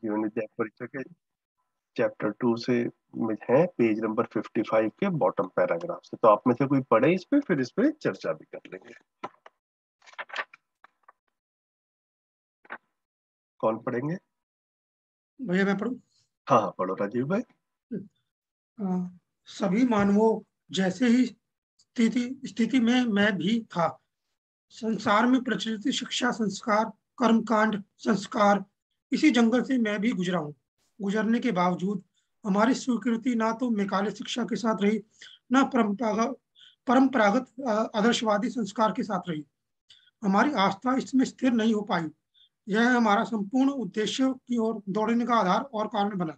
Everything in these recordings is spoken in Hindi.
जीवन विद्या परीक्षा के चैप्टर 2 से में है, पेज नंबर 55 के बॉटम पैराग्राफ से। तो आप में से कोई पढ़े इस पे, फिर इस पे चर्चा भी कर लेंगे। कौन पढ़ेंगे? भैया मैं पढ़ूं? हाँ हाँ, पढ़ो राजीव भाई। अ, सभी मानवों जैसे ही स्थिति स्थिति में मैं भी था। संसार में प्रचलित शिक्षा, संस्कार, कर्मकांड, संस्कार, इसी जंगल से मैं भी गुजरा हूँ। गुजरने के बावजूद हमारी स्वीकृति ना तो मैकाले शिक्षा के साथ रही, ना परंपरागत आदर्शवादी संस्कार के साथ रही। हमारी आस्था इसमें स्थिर नहीं हो पाई। यह हमारा संपूर्ण उद्देश्य की ओर दौड़ने का आधार और कारण बना।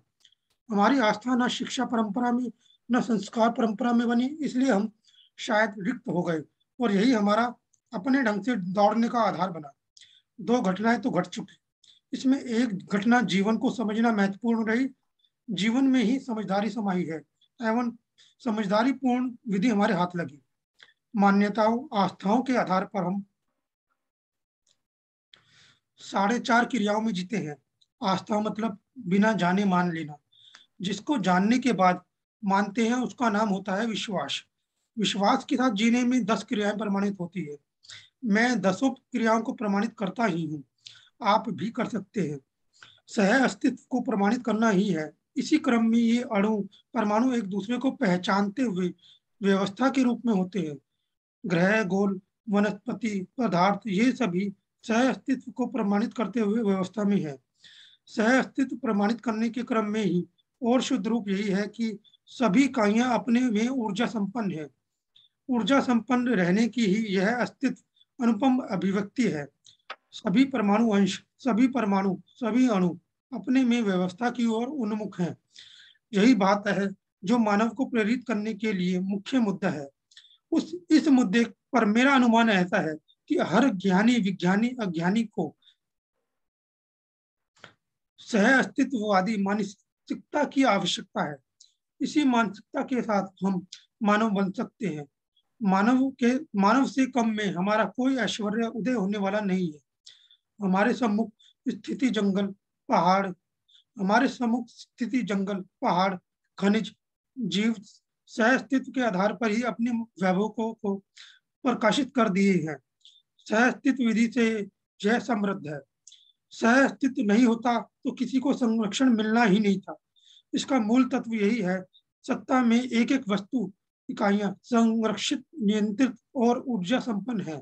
हमारी आस्था न शिक्षा परंपरा में, न संस्कार परंपरा में बनी, इसलिए हम शायद रिक्त हो गए और यही हमारा अपने ढंग से दौड़ने का आधार बना। दो घटनाएं तो घट चुकी। इसमें एक घटना जीवन को समझना महत्वपूर्ण रही। जीवन में ही समझदारी समाई है एवं समझदारी पूर्ण विधि हमारे हाथ लगी। मान्यताओं, आस्थाओं के आधार पर हम 4.5 क्रियाओं में जीते हैं। आस्था मतलब बिना जाने मान लेना। जिसको जानने के बाद मानते हैं उसका नाम होता है विश्वास। विश्वास के साथ जीने में 10 क्रियाएं प्रमाणित होती है। मैं 10 क्रियाओं को प्रमाणित करता ही हूँ। आप भी कर सकते हैं। सह अस्तित्व को प्रमाणित करना ही है। इसी क्रम में ये अणु, परमाणु एक दूसरे को पहचानते हुए व्यवस्था के रूप में होते हैं। ग्रह, गोल, वनस्पति, पदार्थ, ये सभी सह अस्तित्व को प्रमाणित करते हुए व्यवस्था में है। सह अस्तित्व प्रमाणित करने के क्रम में ही और शुद्ध रूप यही है कि सभी इकाइयां अपने में ऊर्जा संपन्न है। ऊर्जा संपन्न रहने की ही यह अस्तित्व अनुपम अभिव्यक्ति है। सभी परमाणु अंश, सभी परमाणु, सभी अणु अपने में व्यवस्था की ओर उन्मुख हैं। यही बात है जो मानव को प्रेरित करने के लिए मुख्य मुद्दा है। उस इस मुद्दे पर मेरा अनुमान ऐसा है कि हर ज्ञानी, विज्ञानी, अज्ञानी को सह अस्तित्ववादी मानसिकता की आवश्यकता है। इसी मानसिकता के साथ हम मानव बन सकते हैं। मानव से कम में हमारा कोई ऐश्वर्य उदय होने वाला नहीं है। हमारे सम्मुख स्थिति जंगल, पहाड़ हमारे सम्मुख स्थिति जंगल, पहाड़, खनिज, जीव सह अस्तित्व के आधार पर ही अपने वैभव को प्रकाशित कर दिए हैं। सह अस्तित्व विधि से यह समृद्ध है। सह अस्तित्व नहीं होता तो किसी को संरक्षण मिलना ही नहीं था। इसका मूल तत्व यही है। सत्ता में एक एक वस्तु, इकाइयां संरक्षित, नियंत्रित और ऊर्जा संपन्न है।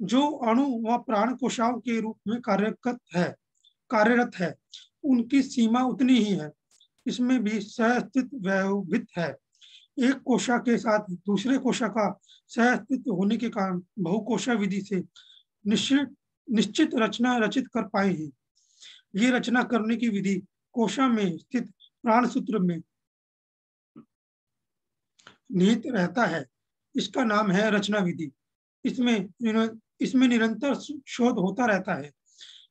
जो अणु व प्राण कोशाओं के रूप में कार्यरत है, उनकी सीमा उतनी ही है। इसमें भी सह अस्तित्व व्यवहित है। एक कोशा के साथ दूसरे कोशा का सह अस्तित्व होने के कारण बहुकोशा विधि से निश्चित निश्चित रचना रचित कर पाए हैं। ये रचना करने की विधि कोशा में स्थित प्राण सूत्र में निहित रहता है। इसका नाम है रचना विधि। इसमें इसमें निरंतर शोध होता रहता है।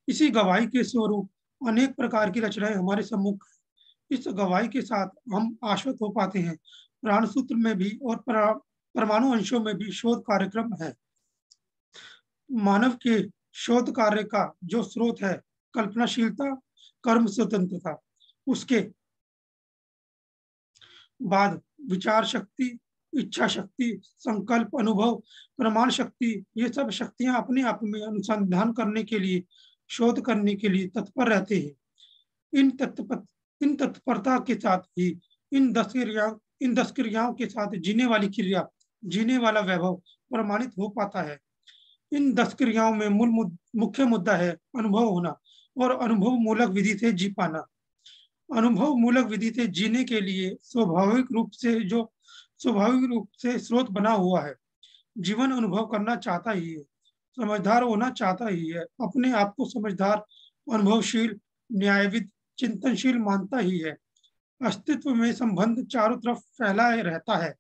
इसी गवाही के स्वरूप अनेक प्रकार की रचनाएं हमारे सम्मुख हैं। इस गवाही के साथ हम आश्वस्त हो पाते हैं। प्राण सूत्र में भी और परमाणु अंशों में भी शोध कार्यक्रम है। मानव के शोध कार्य का जो स्रोत है, कल्पनाशीलता, कर्म स्वतंत्रता, उसके बाद विचार शक्ति, इच्छा शक्ति, संकल्प, अनुभव, प्रमाण शक्ति, ये सब शक्तियां अपने आप में अनुसंधान करने के लिए, शोध करने के लिए तत्पर रहते हैं। इन तत्परता के साथ ही इन 10 क्रियाओं के साथ जीने वाली क्रिया, जीने वाला वैभव प्रमाणित हो पाता है। इन 10 क्रियाओं में मुख्य मुद्दा है अनुभव होना और अनुभव मूलक विधि से जी पाना। अनुभव मूलक विधि से जीने के लिए स्वाभाविक रूप से स्रोत बना हुआ है। जीवन अनुभव करना चाहता ही है, समझदार होना चाहता ही है, अपने आप को समझदार, अनुभवशील, न्यायविद, चिंतनशील मानता ही है। अस्तित्व में संबंध चारों तरफ फैला रहता है।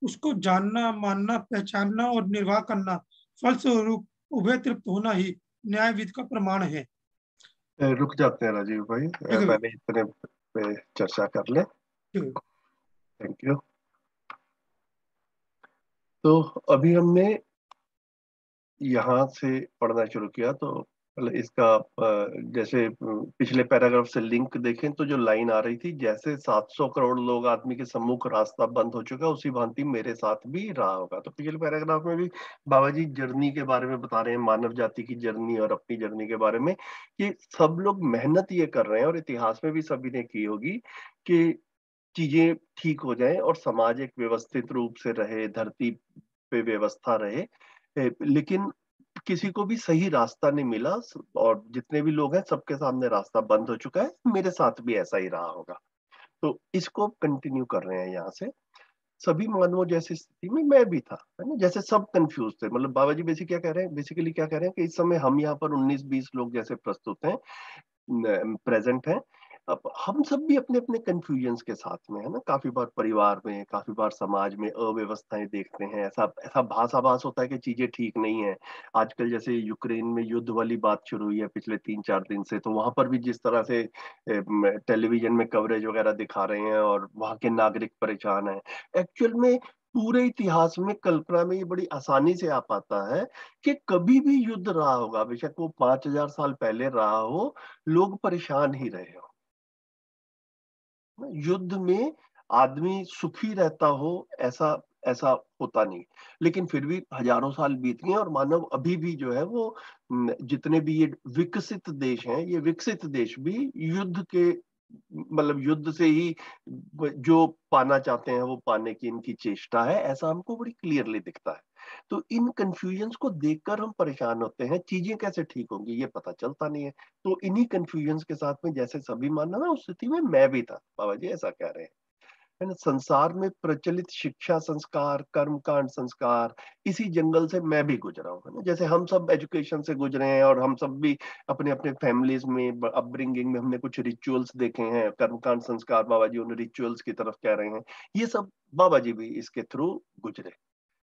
उसको जानना, मानना, पहचानना और निर्वाह करना, फलस्वरूप उभय तृप्त होना ही न्यायविद का प्रमाण है। रुक जाते हैं राजीव भाई, ठीक है पहले इतने पे चर्चा कर ले। ठीक है। Thank you. तो अभी हमने यहाँ से पढ़ना शुरू किया, तो मतलब इसका जैसे पिछले पैराग्राफ से लिंक देखें तो जो लाइन आ रही थी, जैसे 700 करोड़ लोग आदमी के सम्मुख रास्ता बंद हो चुका, उसी भांति मेरे साथ भी रहा होगा। तो पिछले पैराग्राफ में भी बाबा जी जर्नी के बारे में बता रहे हैं, मानव जाति की जर्नी और अपनी जर्नी के बारे में, कि सब लोग मेहनत ये कर रहे हैं और इतिहास में भी सभी ने की होगी कि चीजें ठीक हो जाएं और समाज एक व्यवस्थित रूप से रहे, धरती पे व्यवस्था रहे। लेकिन किसी को भी सही रास्ता नहीं मिला, और जितने भी लोग हैं सबके सामने रास्ता बंद हो चुका है। मेरे साथ भी ऐसा ही रहा होगा। तो इसको कंटिन्यू कर रहे हैं यहाँ से। सभी मानवों जैसी स्थिति में मैं भी था, है ना, जैसे सब कंफ्यूज थे। मतलब बाबा जी बेसिकली क्या कह रहे हैं, कि इस समय हम यहाँ पर 19-20 लोग जैसे प्रस्तुत हैं, प्रेजेंट है। अब हम सब भी अपने अपने कंफ्यूजन्स के साथ में है ना, काफी बार परिवार में, काफी बार समाज में अव्यवस्थाएं देखते हैं। ऐसा ऐसा भास होता है कि चीजें ठीक नहीं है। आजकल जैसे यूक्रेन में युद्ध वाली बात शुरू हुई है पिछले 3-4 दिन से, तो वहां पर भी जिस तरह से टेलीविजन में कवरेज वगैरह दिखा रहे हैं और वहां के नागरिक परेशान हैं। एक्चुअल में पूरे इतिहास में कल्पना में ये बड़ी आसानी से आ पाता है कि कभी भी युद्ध रहा होगा, बेशक वो 5,000 साल पहले रहा हो, लोग परेशान ही रहे हो। युद्ध में आदमी सुखी रहता हो, ऐसा ऐसा होता नहीं। लेकिन फिर भी हजारों साल बीत गए और मानव अभी भी जो है वो जितने भी ये विकसित देश हैं, ये विकसित देश भी युद्ध के, मतलब युद्ध से ही जो पाना चाहते हैं वो पाने की इनकी चेष्टा है, ऐसा हमको बड़ी क्लियरली दिखता है। तो इन कंफ्यूजन्स को देखकर हम परेशान होते हैं, चीजें कैसे ठीक होंगी ये पता चलता नहीं है। तो इन्हीं कंफ्यूजन्स के साथ में जैसे सभी मानना ना, उस स्थिति में मैं भी था। बाबा जी ऐसा कह रहे हैं, है ना। संसार में प्रचलित शिक्षा संस्कार, कर्मकांड संस्कार, इसी जंगल से मैं भी गुजरा हूँ, है ना। जैसे हम सब एजुकेशन से गुजरे हैं और हम सब भी अपने अपने फैमिलीज में, अपब्रिंगिंग में हमने कुछ रिचुअल्स देखे हैं, कर्मकांड संस्कार, बाबा जी उन रिचुअल्स की तरफ कह रहे हैं। ये सब बाबा जी भी इसके थ्रू गुजरे।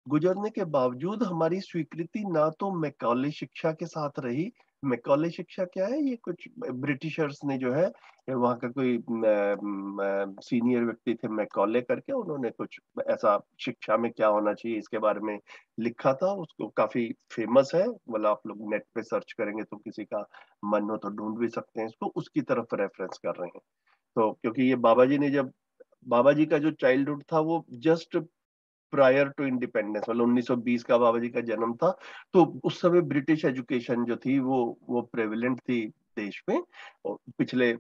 गुजरने के बावजूद हमारी स्वीकृति ना तो मैकॉले शिक्षा के साथ रही। मैकॉले शिक्षा क्या है, ये कुछ ब्रिटिशर्स ने जो है, वहाँ का कोई सीनियर व्यक्ति थे मैकॉले करके, उन्होंने कुछ ऐसा शिक्षा में क्या होना चाहिए इसके बारे में लिखा था। उसको काफी फेमस है, मतलब आप लोग नेट पे सर्च करेंगे तो किसी का मन हो तो ढूंढ भी सकते हैं इसको, उसकी तरफ रेफरेंस कर रहे हैं। तो क्योंकि ये बाबा जी ने जब, बाबा जी का जो चाइल्डहुड था वो जस्ट प्रायर टू इंडिपेंडेंस, मतलब 1920 का बाबा जी का जन्म था। तो उस समय ब्रिटिश एजुकेशन जो थी वो प्रेविलेंट थी देश में। और पिछले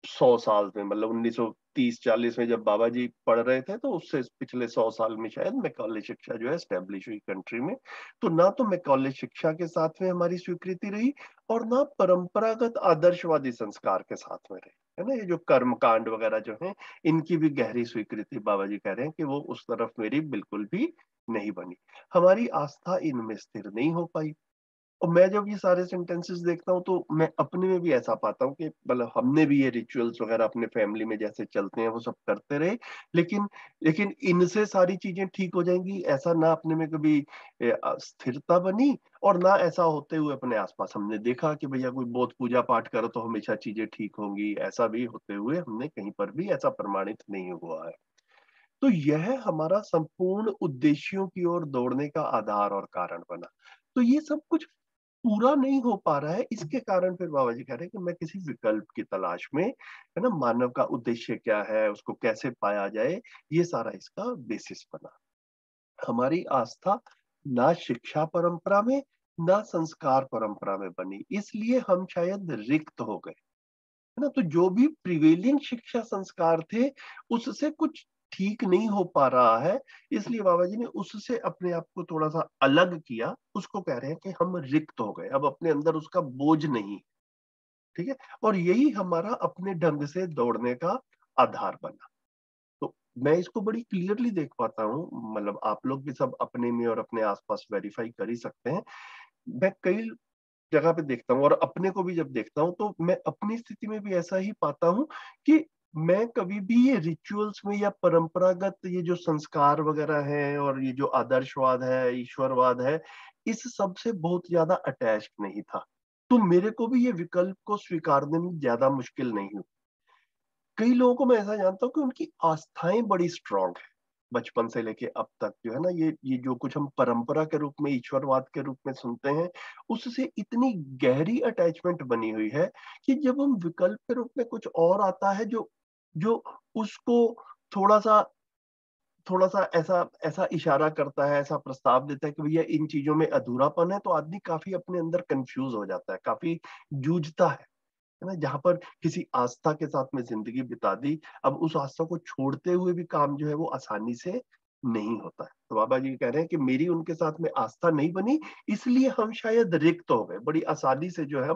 100 साल में, मतलब 1930-40 में जब बाबा जी पढ़ रहे थे, तो उससे पिछले 100 साल में शायद मैकॉले शिक्षा जो है स्टेब्लिश हुई कंट्री में। तो ना तो मैकॉले शिक्षा के साथ में हमारी स्वीकृति रही, और ना परंपरागत आदर्शवादी संस्कार के साथ में रही, है ना। ये जो कर्म कांड वगैरह जो है, इनकी भी गहरी स्वीकृति बाबा जी कह रहे हैं कि वो उस तरफ मेरी बिल्कुल भी नहीं बनी। हमारी आस्था इनमें स्थिर नहीं हो पाई। और मैं जब ये सारे सेंटेंसेस देखता हूँ तो मैं अपने में भी ऐसा पाता हूँ कि मतलब हमने भी ये रिचुअल्स वगैरह अपने फैमिली में जैसे चलते हैं वो सब करते रहे, लेकिन लेकिन इनसे सारी चीजें ठीक हो जाएंगी ऐसा ना अपने में कभी स्थिरता बनी। और ना ऐसा होते हुए अपने आसपास हमने देखा कि भैया कोई बहुत पूजा पाठ करो तो हमेशा चीजें ठीक होंगी, ऐसा भी होते हुए हमने कहीं पर भी ऐसा प्रमाणित नहीं हुआ है। तो यह हमारा संपूर्ण उद्देश्यों की ओर दौड़ने का आधार और कारण बना। तो ये सब कुछ पूरा नहीं हो पा रहा है, इसके कारण फिर बाबा जी कह रहे हैं कि मैं किसी विकल्प की तलाश में, है ना, मानव का उद्देश्य क्या है, उसको कैसे पाया जाए, ये सारा इसका बेसिस बना। हमारी आस्था ना शिक्षा परंपरा में, ना संस्कार परंपरा में बनी, इसलिए हम शायद रिक्त हो गए, है ना। तो जो भी प्रिवेलिंग शिक्षा संस्कार थे, उससे कुछ ठीक नहीं हो पा रहा है, इसलिए बाबा जी ने उससे अपने आप को थोड़ा सा अलग किया। उसको कह रहे हैं कि हम रिक्त हो गए, अब अपने अंदर उसका बोझ नहीं। ठीक है। और यही हमारा अपने ढंग से दौड़ने का आधार बना। तो मैं इसको बड़ी क्लियरली देख पाता हूँ, मतलब आप लोग भी सब अपने में और अपने आसपास वेरीफाई कर ही सकते हैं। मैं कई जगह पे देखता हूँ और अपने को भी जब देखता हूँ तो मैं अपनी स्थिति में भी ऐसा ही पाता हूँ कि मैं कभी भी ये रिचुअल्स में या परंपरागत ये जो संस्कार वगैरह है और ये जो आदर्शवाद है, ईश्वरवाद है, इस सब से बहुत ज्यादा अटैच नहीं था। तो मेरे को भी ये विकल्प को स्वीकारने में ज्यादा मुश्किल नहीं हुई। कई लोगों को मैं ऐसा जानता हूँ कि उनकी आस्थाएं बड़ी स्ट्रांग है, बचपन से लेके अब तक जो है ना, ये जो कुछ हम परंपरा के रूप में, ईश्वरवाद के रूप में सुनते हैं, उससे इतनी गहरी अटैचमेंट बनी हुई है कि जब हम विकल्प के रूप में कुछ और आता है जो जो उसको थोड़ा सा थोड़ा सा ऐसा ऐसा इशारा करता है, ऐसा प्रस्ताव देता है कि भैया इन चीजों में अधूरापन है, तो आदमी काफी अपने अंदर कंफ्यूज हो जाता है, काफी जूझता है ना। जहां पर किसी आस्था के साथ में जिंदगी बिता दी, अब उस आस्था को छोड़ते हुए भी काम जो है वो आसानी से नहीं होता है। तो बाबा जी कह रहे हैं कि मेरी उनके साथ में आस्था नहीं बनी, इसलिए हम शायद रिक्त हो गए, बड़ी आसानी से जो है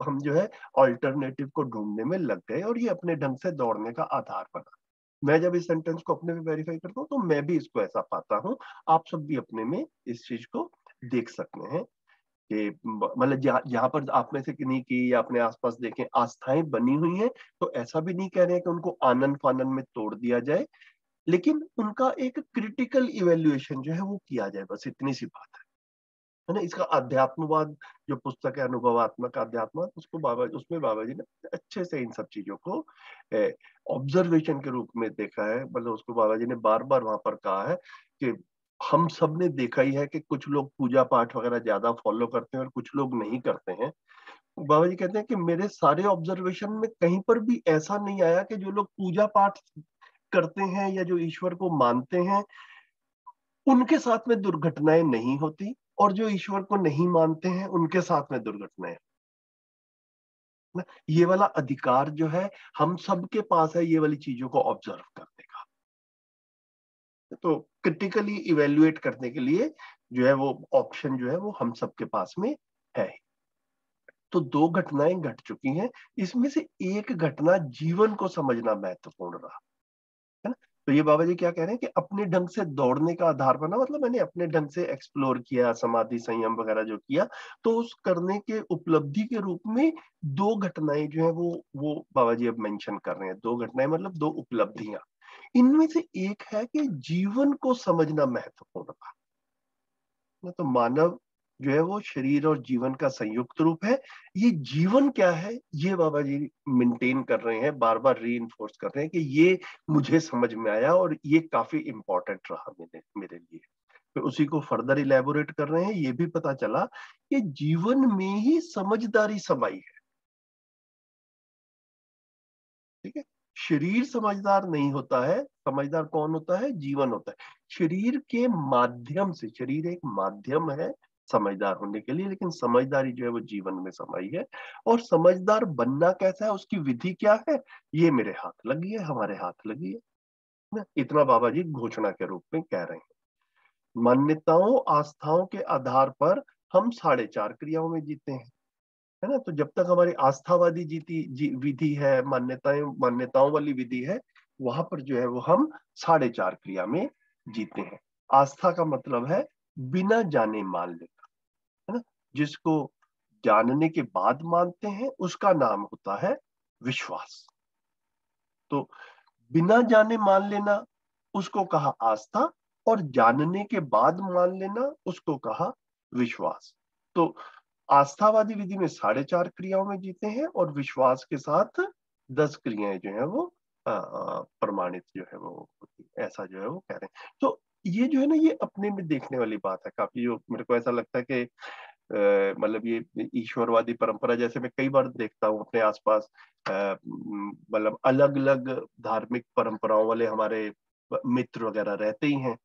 हम जो है ऑल्टरनेटिव को ढूंढने में लग गए, और ये अपने ढंग से दौड़ने का आधार बना। मैं जब इस सेंटेंस को अपने में वेरीफाई करता हूँ तो मैं भी इसको ऐसा पाता हूँ। आप सब भी अपने में इस चीज को देख सकते हैं कि मतलब जहां पर आप में से किन्हीं की या अपने आसपास देखें आस्थाएं बनी हुई हैं, तो ऐसा भी नहीं कह रहे हैं कि उनको आनन फानन में तोड़ दिया जाए, लेकिन उनका एक क्रिटिकल इवेल्युएशन जो है वो किया जाए, बस इतनी सी बात है ना। इसका अध्यात्मवाद जो पुस्तक है, अनुभवात्मक अध्यात्मवाद, उसमें बाबा जी ने अच्छे से इन सब चीजों को ऑब्जर्वेशन के रूप में देखा है। मतलब उसको बाबा जी ने बार बार वहां पर कहा है कि हम सब ने देखा ही है कि कुछ लोग पूजा पाठ वगैरह ज्यादा फॉलो करते हैं और कुछ लोग नहीं करते हैं। बाबा जी कहते हैं कि मेरे सारे ऑब्जर्वेशन में कहीं पर भी ऐसा नहीं आया कि जो लोग पूजा पाठ करते हैं या जो ईश्वर को मानते हैं उनके साथ में दुर्घटनाएं नहीं होती, और जो ईश्वर को नहीं मानते हैं उनके साथ में दुर्घटनाएं ना। ये वाला अधिकार जो है हम सबके पास है, ये वाली चीजों को ऑब्जर्व करने का। तो क्रिटिकली इवेल्युएट करने के लिए जो है वो ऑप्शन जो है वो हम सबके पास में है। तो दो घटनाएं घट चुकी हैं, इसमें से एक घटना जीवन को समझना महत्वपूर्ण रहा, है ना। तो ये बाबा जी क्या कह रहे हैं कि अपने ढंग से दौड़ने का आधार बना, मतलब मैंने अपने ढंग से एक्सप्लोर किया, समाधि संयम वगैरह जो किया, तो उस करने के उपलब्धि के रूप में दो घटनाएं जो है वो बाबा जी अब मेंशन कर रहे हैं। दो घटनाएं मतलब दो उपलब्धियां। इनमें से एक है कि जीवन को समझना महत्वपूर्ण था। तो मानव जो है वो शरीर और जीवन का संयुक्त रूप है। ये जीवन क्या है, ये बाबा जी मेंटेन कर रहे हैं, बार बार री इन्फोर्स कर रहे हैं कि ये मुझे समझ में आया और ये काफी इंपॉर्टेंट रहा मेरे लिए। तो उसी को फर्दर इलेबोरेट कर रहे हैं। ये भी पता चला कि जीवन में ही समझदारी समाई है। ठीक है, शरीर समझदार नहीं होता है, समझदार कौन होता है, जीवन होता है। शरीर के माध्यम से, शरीर एक माध्यम है समझदार होने के लिए, लेकिन समझदारी जो है वो जीवन में समाई है। और समझदार बनना कैसा है, उसकी विधि क्या है, ये मेरे हाथ लगी है, हमारे हाथ लगी है ना। इतना बाबा जी घोषणा के रूप में कह रहे हैं। मान्यताओं आस्थाओं के आधार पर हम 4.5 क्रियाओं में जीते हैं, है ना। तो जब तक हमारी आस्थावादी विधि है, मान्यताओं वाली विधि है, वहां पर जो है वो हम 4.5 क्रिया में जीते हैं। आस्था का मतलब है बिना जाने मान लेना, है ना। जिसको जानने के बाद मानते हैं उसका नाम होता है विश्वास। तो बिना जाने मान लेना उसको कहा आस्था, और जानने के बाद मान लेना उसको कहा विश्वास। तो आस्थावादी विधि में 4.5 क्रियाओं में जीते हैं, और विश्वास के साथ 10 क्रियाएं जो है वो प्रमाणित जो है वो होती है। ऐसा जो है वो कह रहे हैं। तो ये जो है ना, ये अपने में देखने वाली बात है काफी। जो मेरे को ऐसा लगता है कि मतलब ये ईश्वरवादी परंपरा, जैसे मैं कई बार देखता हूँ अपने आसपास, मतलब अलग अलग धार्मिक परंपराओं वाले हमारे मित्र वगैरह रहते ही हैं, है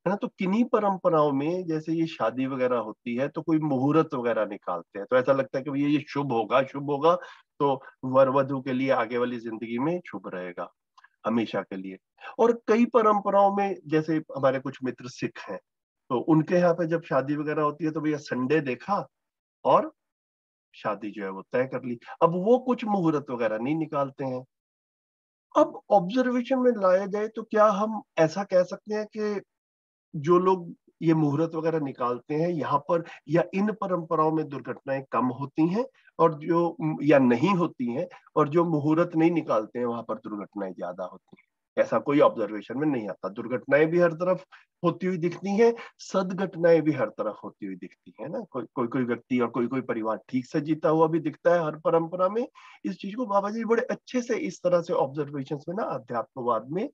ना। तो किन्हीं परंपराओं में जैसे ये शादी वगैरह होती है तो कोई मुहूर्त वगैरह निकालते हैं, तो ऐसा लगता है कि भैया ये शुभ होगा, शुभ होगा, तो वर वधु के लिए आगे वाली जिंदगी में शुभ रहेगा हमेशा के लिए। और कई परंपराओं में, जैसे हमारे कुछ मित्र सिख हैं, तो उनके यहाँ पे जब शादी वगैरह होती है तो भैया संडे देखा और शादी जो है वो तय कर ली। अब वो कुछ मुहूर्त वगैरह नहीं निकालते हैं। अब ऑब्जर्वेशन में लाया जाए तो क्या हम ऐसा कह सकते हैं कि जो लोग ये मुहूर्त वगैरह निकालते हैं यहाँ पर, या इन परंपराओं में दुर्घटनाएं कम होती हैं, और जो या नहीं होती हैं, और जो मुहूर्त नहीं निकालते हैं वहां पर दुर्घटनाएं ज्यादा होती हैं? ऐसा कोई ऑब्जर्वेशन में नहीं आता। दुर्घटनाएं भी हर तरफ होती हुई दिखती हैं, सदघटनाएं भी हर तरफ होती हुई दिखती है ना। कोई कोई कोई व्यक्ति और कोई कोई परिवार ठीक से जीता हुआ भी दिखता है हर परंपरा में। इस चीज को बाबा जी बड़े अच्छे से इस तरह से ऑब्जर्वेशन में ना अध्यात्मवाद में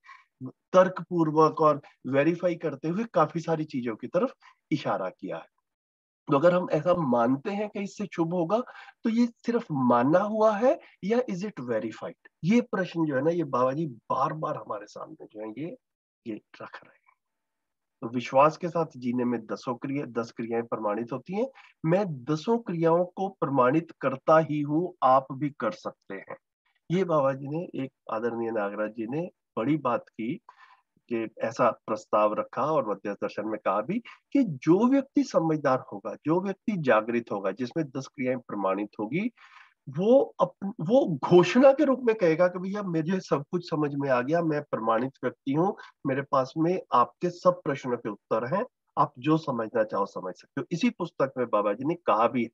तर्क पूर्वक और वेरीफाई करते हुए काफी सारी चीजों की तरफ इशारा किया है। तो अगर हम ऐसा मानते हैं कि इससे शुभ होगा, तो ये सिर्फ माना हुआ है या इज इट वेरीफाइड? ये प्रश्न जो है ना, ये बाबा जी बार बार हमारे सामने जो है ये रख रहे हैं। तो विश्वास के साथ जीने में 10 क्रियाएं प्रमाणित होती हैं। मैं 10 क्रियाओं को प्रमाणित करता ही हूं, आप भी कर सकते हैं। ये बाबा जी ने, एक आदरणीय नागराज जी ने बड़ी बात की कि ऐसा प्रस्ताव रखा और मध्य दर्शन में कहा भी कि जो व्यक्ति समझदार होगा, जो व्यक्ति जागृत होगा, जिसमें 10 क्रियाएं प्रमाणित होगी, वो घोषणा के रूप में कहेगा कि भैया मुझे सब कुछ समझ में आ गया, मैं प्रमाणित व्यक्ति हूँ, मेरे पास में आपके सब प्रश्नों के उत्तर हैं, आप जो समझना चाहो समझ सकते हो। इसी पुस्तक में बाबा जी ने कहा भी है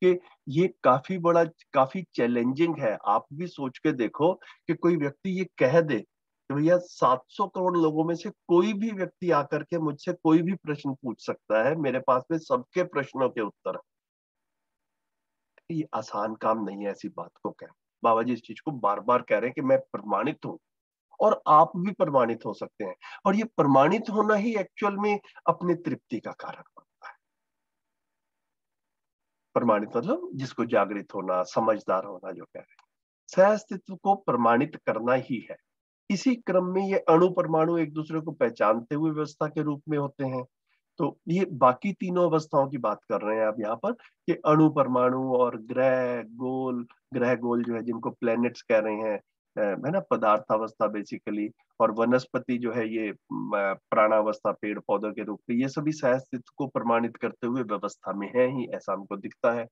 कि ये काफी चैलेंजिंग है। आप भी सोच के देखो कि कोई व्यक्ति ये कह दे कि भैया 700 करोड़ लोगों में से कोई भी व्यक्ति आकर के मुझसे कोई भी प्रश्न पूछ सकता है, मेरे पास में सबके प्रश्नों के उत्तर है। ये आसान काम नहीं है ऐसी बात को कहना। बाबा जी इस चीज को बार बार कह रहे हैं कि मैं प्रमाणित हूं और आप भी प्रमाणित हो सकते हैं। और ये प्रमाणित होना ही एक्चुअल में अपने तृप्ति का कारण बनता है। प्रमाणित मतलब जिसको जागृत होना, समझदार होना जो कह रहे हैं। सह अस्तित्व को प्रमाणित करना ही है। इसी क्रम में ये अणु परमाणु एक दूसरे को पहचानते हुए व्यवस्था के रूप में होते हैं। तो ये बाकी तीनों अवस्थाओं की बात कर रहे हैं आप यहाँ पर, कि अणु परमाणु और ग्रह गोल जो है, जिनको प्लैनेट्स कह रहे हैं, है ना, पदार्थावस्था बेसिकली। और वनस्पति जो है ये प्राणावस्था, पेड़ पौधों के रूप में, ये सभी सह अस्तित्व को प्रमाणित करते हुए व्यवस्था में है ही, ऐसा हमको दिखता है।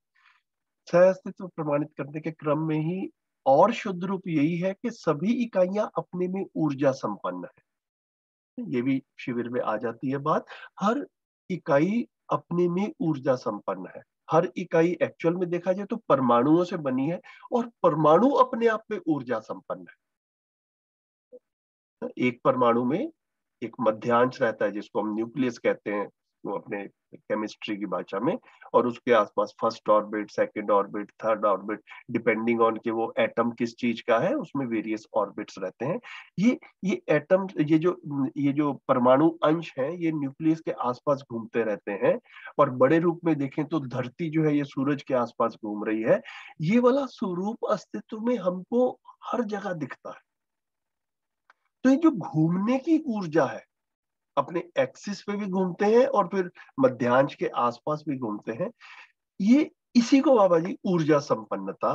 सह अस्तित्व प्रमाणित करने के क्रम में ही और शुद्ध रूप यही है कि सभी इकाइयां अपने में ऊर्जा संपन्न है। ये भी शिविर में आ जाती है बात। हर इकाई अपने में ऊर्जा संपन्न है। हर इकाई एक्चुअल में देखा जाए तो परमाणुओं से बनी है, और परमाणु अपने आप में ऊर्जा संपन्न है। एक परमाणु में एक मध्यांश रहता है जिसको हम न्यूक्लियस कहते हैं, वो अपने केमिस्ट्री की भाषा में। और उसके आसपास first orbit, second orbit, third orbit, depending on कि वो एटम किस चीज का है, उसमें वेरियस ऑर्बिट्स रहते हैं। ये एटम, ये जो परमाणु अंश है, ये न्यूक्लियस के आसपास घूमते रहते हैं। और बड़े रूप में देखें तो धरती जो है ये सूरज के आसपास घूम रही है। ये वाला स्वरूप अस्तित्व में हमको हर जगह दिखता है। तो ये जो घूमने की ऊर्जा है, अपने एक्सिस पे भी घूमते हैं और फिर मध्यांश के आसपास भी घूमते हैं, ये इसी को बाबा जी ऊर्जा संपन्नता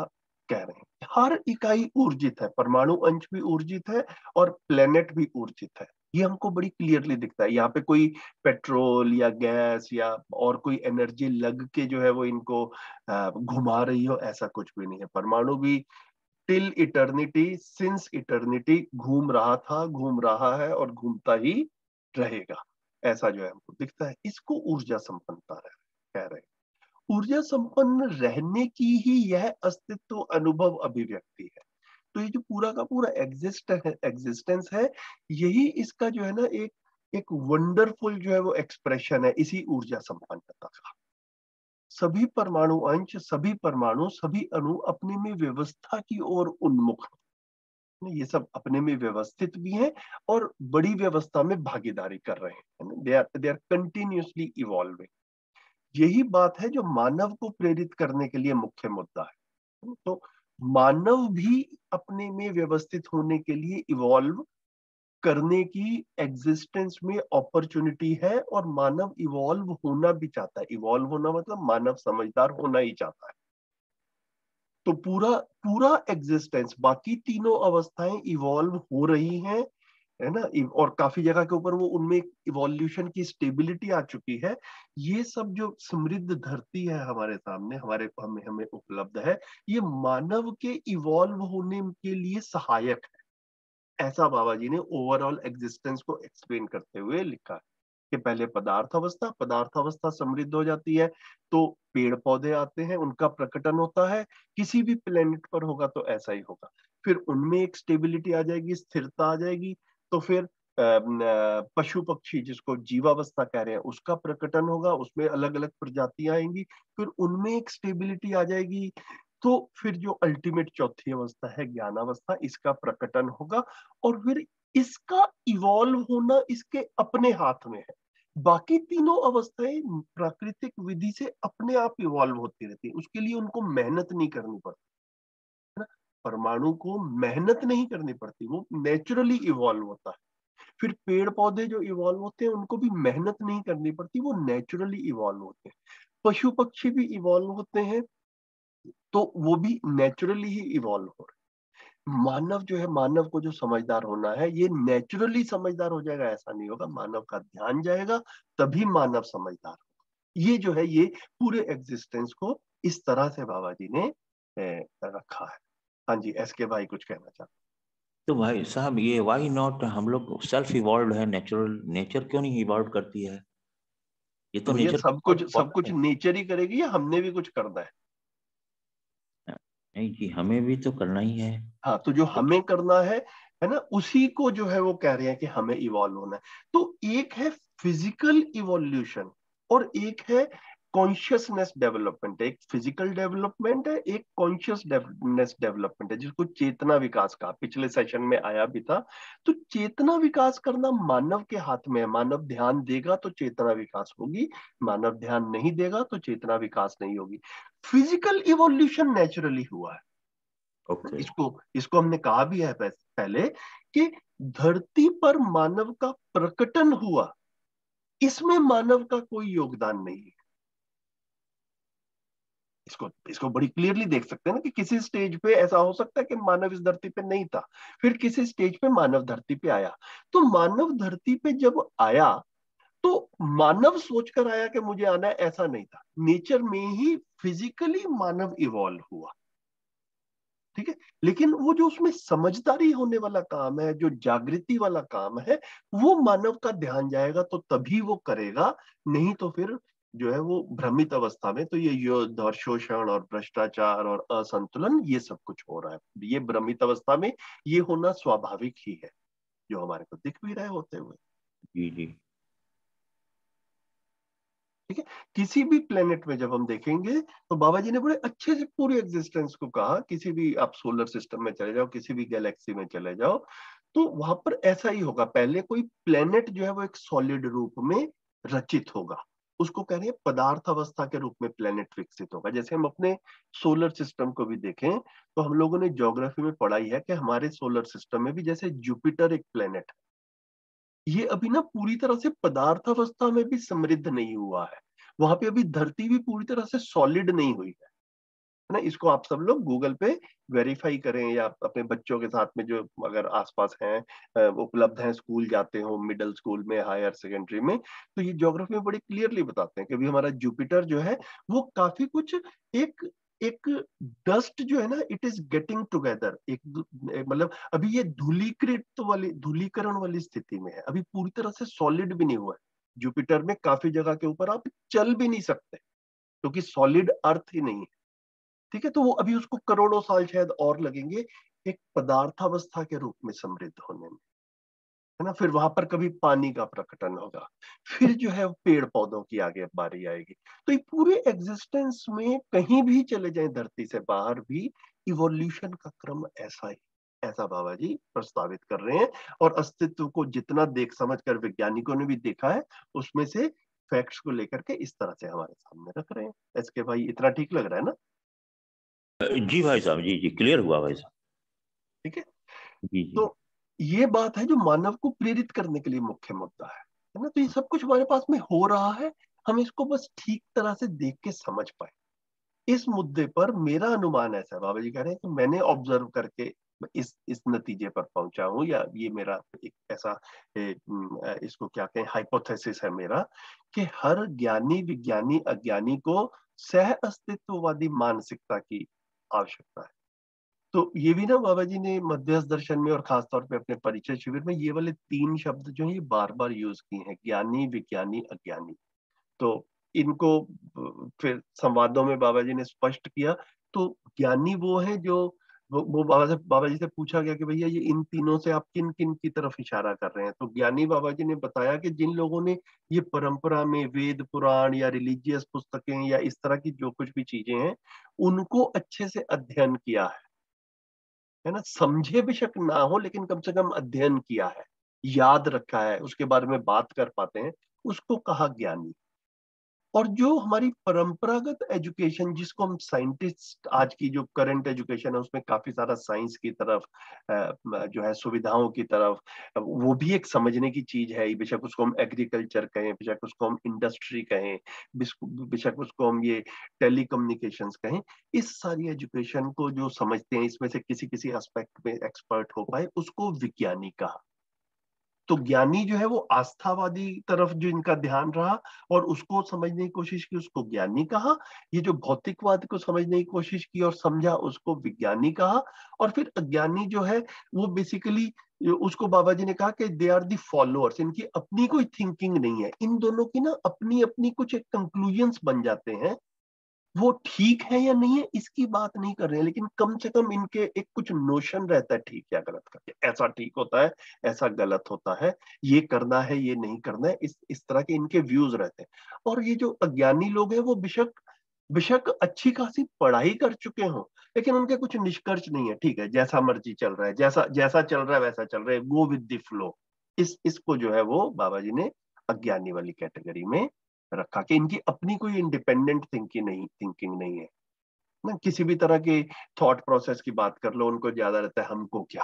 कह रहे हैं। हर इकाई ऊर्जित है, परमाणु अंश भी ऊर्जित है और प्लेनेट भी ऊर्जित है। ये हमको बड़ी क्लियरली दिखता है। यहाँ पे कोई पेट्रोल या गैस या और कोई एनर्जी लग के जो है वो इनको घुमा रही हो, ऐसा कुछ भी नहीं है। परमाणु भी टिल इटर्निटी, सिंस इटर्निटी घूम रहा था, घूम रहा है और घूमता ही रहेगा। ऐसा जो है हमको दिखता है। इसको ऊर्जा संपन्नता कह रहे हैं। ऊर्जा संपन्न रहने की ही यह अस्तित्व अनुभव अभिव्यक्ति है। तो ये जो पूरा का पूरा एग्जिस्टेंस है, यही इसका जो है ना एक वंडरफुल जो है वो एक्सप्रेशन है इसी ऊर्जा संपन्नता का। सभी परमाणु अंश, सभी परमाणु, सभी अणु अपने में व्यवस्था की ओर उन्मुख हैं। ये सब अपने में व्यवस्थित भी हैं और बड़ी व्यवस्था में भागीदारी कर रहे हैं। They are continuously evolving. यही बात है जो मानव को प्रेरित करने के लिए मुख्य मुद्दा है। तो मानव भी अपने में व्यवस्थित होने के लिए इवॉल्व करने की एग्जिस्टेंस में अपॉर्चुनिटी है, और मानव इवॉल्व होना भी चाहता है। इवॉल्व होना मतलब मानव समझदार होना ही चाहता है। तो पूरा पूरा एग्जिस्टेंस, बाकी तीनों अवस्थाएं इवॉल्व हो रही हैं, है ना। और काफी जगह के ऊपर वो उनमें इवोल्यूशन की स्टेबिलिटी आ चुकी है। ये सब जो समृद्ध धरती है हमारे सामने, हमारे हमें हमें उपलब्ध है, ये मानव के इवॉल्व होने के लिए सहायक है। ऐसा बाबा जी ने ओवरऑल एग्जिस्टेंस को एक्सप्लेन करते हुए लिखा है कि पहले पदार्थावस्था समृद्ध हो जाती है तो पेड़ पौधे आते हैं, उनका प्रकटन होता है। किसी भी प्लेनेट पर होगा तो ऐसा ही होगा। फिर उनमें एक स्टेबिलिटी आ जाएगी, स्थिरता आ जाएगी। तो फिर पशु पक्षी, जिसको जीवावस्था कह रहे हैं, उसका प्रकटन होगा, उसमें अलग अलग प्रजातियां आएंगी। फिर उनमें एक स्टेबिलिटी आ जाएगी। तो फिर जो अल्टीमेट चौथी अवस्था है ज्ञान अवस्था, इसका प्रकटन होगा और फिर इसका इवॉल्व होना इसके अपने हाथ में है। बाकी तीनों अवस्थाएं प्राकृतिक विधि से अपने आप इवॉल्व होती रहती है, उसके लिए उनको मेहनत नहीं करनी पड़ती है ना। परमाणु को मेहनत नहीं करनी पड़ती, वो नेचुरली इवॉल्व होता है। फिर पेड़ पौधे जो इवॉल्व होते हैं उनको भी मेहनत नहीं करनी पड़ती, वो नेचुरली इवॉल्व होते हैं। पशु पक्षी भी इवॉल्व होते हैं तो वो भी नेचुरली ही इवॉल्व हो रहे हैं। मानव जो है, मानव को जो समझदार होना है ये नेचुरली समझदार हो जाएगा ऐसा नहीं होगा, मानव का ध्यान जाएगा तभी मानव समझदार होगा। ये जो है ये पूरे एग्जिस्टेंस को इस तरह से बाबा जी ने रखा है। हाँ जी, एसके भाई कुछ कहना चाहते। तो भाई साहब ये वाई नॉट, हम लोग सेल्फ इवॉल्व है, नेचुरल नेचर क्यों नहीं इवॉल्व करती है? ये तो तो भैया नेचर सब कुछ नेचर ही करेगी या हमने भी कुछ करना है? नहीं जी, हमें भी तो करना ही है। हाँ, तो जो हमें करना है ना, उसी को जो है वो कह रहे हैं कि हमें इवॉल्व होना है। तो एक है फिजिकल इवोल्यूशन और एक है कॉन्शियसनेस डेवलपमेंट। एक फिजिकल डेवलपमेंट है, एक कॉन्शियसनेस डेवलपमेंट है, जिसको चेतना विकास का पिछले सेशन में आया भी था। तो चेतना विकास करना मानव के हाथ में है। मानव ध्यान देगा तो चेतना विकास होगी, मानव ध्यान नहीं देगा तो चेतना विकास नहीं होगी। फिजिकल इवोल्यूशन नेचुरली हुआ है। ओके। इसको इसको हमने कहा भी है पहले कि धरती पर मानव का प्रकटन हुआ, इसमें मानव का कोई योगदान नहीं है। इसको इसको बड़ी क्लियरली देख सकते हैं ना कि किसी स्टेज पे ऐसा हो सकता है कि मानव इस धरती पे नहीं था, फिर किसी स्टेज पे मानव धरती पे आया। तो मानव धरती पे जब आया तो मानव सोचकर आया कि मुझे आना है, ऐसा नहीं था। नेचर में ही फिजिकली मानव इवॉल्व हुआ, ठीक है। लेकिन वो जो उसमें समझदारी होने वाला काम है, जो जागृति वाला काम है, वो मानव का ध्यान जाएगा तो तभी वो करेगा, नहीं तो फिर जो है वो भ्रमित अवस्था में। तो ये युद्ध और शोषण और भ्रष्टाचार और असंतुलन ये सब कुछ हो रहा है, ये भ्रमित अवस्था में ये होना स्वाभाविक ही है, जो हमारे को दिख भी रहे होते हुए। जी जी। ठीक है। किसी भी प्लेनेट में जब हम देखेंगे तो बाबा जी ने बड़े अच्छे से पूरी एग्जिस्टेंस को कहा। किसी भी आप सोलर सिस्टम में चले जाओ, किसी भी गैलेक्सी में चले जाओ, तो वहां पर ऐसा ही होगा। पहले कोई प्लेनेट जो है वो एक सॉलिड रूप में रचित होगा, उसको कह रहे हैं पदार्थ अवस्था के रूप में प्लेनेट विकसित होगा। जैसे हम अपने सोलर सिस्टम को भी देखें तो हम लोगों ने ज्योग्राफी में पढ़ाई है कि हमारे सोलर सिस्टम में भी जैसे जुपिटर एक प्लेनेट है, ये अभी ना पूरी तरह से पदार्थ अवस्था में भी समृद्ध नहीं हुआ है। वहां पे अभी धरती भी पूरी तरह से सॉलिड नहीं हुई है ना। इसको आप सब लोग गूगल पे वेरीफाई करें या अपने बच्चों के साथ में जो अगर आसपास हैं, उपलब्ध हैं, स्कूल जाते हो, मिडिल स्कूल में, हायर सेकेंडरी में, तो ये ज्योग्राफी में बड़ी क्लियरली बताते हैं कि अभी हमारा जुपिटर जो है वो काफी कुछ एक एक डस्ट जो है ना, इट इज गेटिंग टुगेदर। मतलब अभी ये धूलीकरण वाली स्थिति में है, अभी पूरी तरह से सॉलिड भी नहीं हुआ है। जुपिटर में काफी जगह के ऊपर आप चल भी नहीं सकते क्योंकि सॉलिड अर्थ ही नहीं है, ठीक है। तो वो अभी उसको करोड़ों साल शायद और लगेंगे एक पदार्थावस्था के रूप में समृद्ध होने में, है ना। फिर वहां पर कभी पानी का प्रकटन होगा, फिर जो है पेड़ पौधों की आगे बारी आएगी। तो ये पूरे एग्जिस्टेंस में कहीं भी चले जाएं धरती से बाहर भी, इवोल्यूशन का क्रम ऐसा ही, ऐसा बाबा जी प्रस्तावित कर रहे हैं। और अस्तित्व को जितना देख समझ कर वैज्ञानिकों ने भी देखा है, उसमें से फैक्ट्स को लेकर के इस तरह से हमारे सामने रख रहे हैं। एसके भाई, इतना ठीक लग रहा है ना? जी भाई साहब, जी जी, क्लियर हुआ भाई साहब। ठीक है। जी जी। तो ये बात है जो मानव को प्रेरित करने के लिए मुख्य मुद्दा है ना। तो ये सब कुछ हमारे पास में हो रहा है, हम इसको बस ठीक तरह से देख के समझ पाए। इस मुद्दे पर मेरा अनुमान ऐसा है, बाबा जी कह रहे हैं कि मैंने ऑब्जर्व करके इस नतीजे पर पहुंचा हूं, या ये मेरा एक ऐसा इसको क्या कहें, हाइपोथेसिस है मेरा, कि हर ज्ञानी विज्ञानी अज्ञानी को सह अस्तित्ववादी मानसिकता की आवश्यकता है। तो ये भी ना बाबा जी ने मध्यस्थ दर्शन में और खासतौर पे अपने परिचय शिविर में ये वाले 3 शब्द जो है ये बार बार यूज किए हैं, ज्ञानी विज्ञानी अज्ञानी। तो इनको फिर संवादों में बाबा जी ने स्पष्ट किया। तो ज्ञानी वो है जो वो बाबा जी से पूछा गया कि भैया ये इन तीनों से आप किन किन की तरफ इशारा कर रहे हैं, तो ज्ञानी बाबा जी ने बताया कि जिन लोगों ने ये परंपरा में वेद पुराण या रिलीजियस पुस्तकें या इस तरह की जो कुछ भी चीजें हैं उनको अच्छे से अध्ययन किया है ना, समझे बेशक ना हो लेकिन कम से कम अध्ययन किया है, याद रखा है, उसके बारे में बात कर पाते हैं, उसको कहा ज्ञानी। और जो हमारी परंपरागत एजुकेशन जिसको हम साइंटिस्ट, आज की जो करंट एजुकेशन है उसमें काफी सारा साइंस की तरफ जो है, सुविधाओं की तरफ, वो भी एक समझने की चीज है, बेशक उसको हम एग्रीकल्चर कहें, बेशक उसको हम इंडस्ट्री कहें, बेशक उसको हम ये टेलीकम्युनिकेशंस कहें, इस सारी एजुकेशन को जो समझते हैं, इसमें से किसी किसी एस्पेक्ट में एक्सपर्ट हो पाए, उसको विज्ञानी कहा। तो ज्ञानी जो है वो आस्थावादी तरफ जो इनका ध्यान रहा और उसको समझने की कोशिश की, उसको ज्ञानी कहा। ये जो भौतिकवाद को समझने की कोशिश की और समझा, उसको विज्ञानी कहा। और फिर अज्ञानी जो है वो बेसिकली, उसको बाबा जी ने कहा कि दे आर दी फॉलोअर्स, इनकी अपनी कोई थिंकिंग नहीं है, इन दोनों की ना अपनी अपनी कुछ एक कंक्लूजन्स बन जाते हैं, वो ठीक है या नहीं है इसकी बात नहीं कर रहे हैं, लेकिन कम से कम इनके एक कुछ नोशन रहता है ठीक या गलत का, ऐसा ठीक होता है, ऐसा गलत होता है, ये करना है, ये नहीं करना है, इस तरह के इनके व्यूज रहते हैं। और ये जो अज्ञानी लोग हैं वो बेशक बेशक अच्छी खासी पढ़ाई कर चुके हों, लेकिन उनके कुछ निष्कर्ष नहीं है, ठीक है जैसा मर्जी चल रहा है, जैसा जैसा चल रहा है वैसा चल रहा है, गो विद द फ्लो। इसको जो है वो बाबा जी ने अज्ञानी वाली कैटेगरी में रखा कि इनकी अपनी कोई इंडिपेंडेंट थिंकिंग नहीं है ना, किसी भी तरह के थॉट प्रोसेस की बात कर लो, उनको ज्यादा रहता है हमको क्या,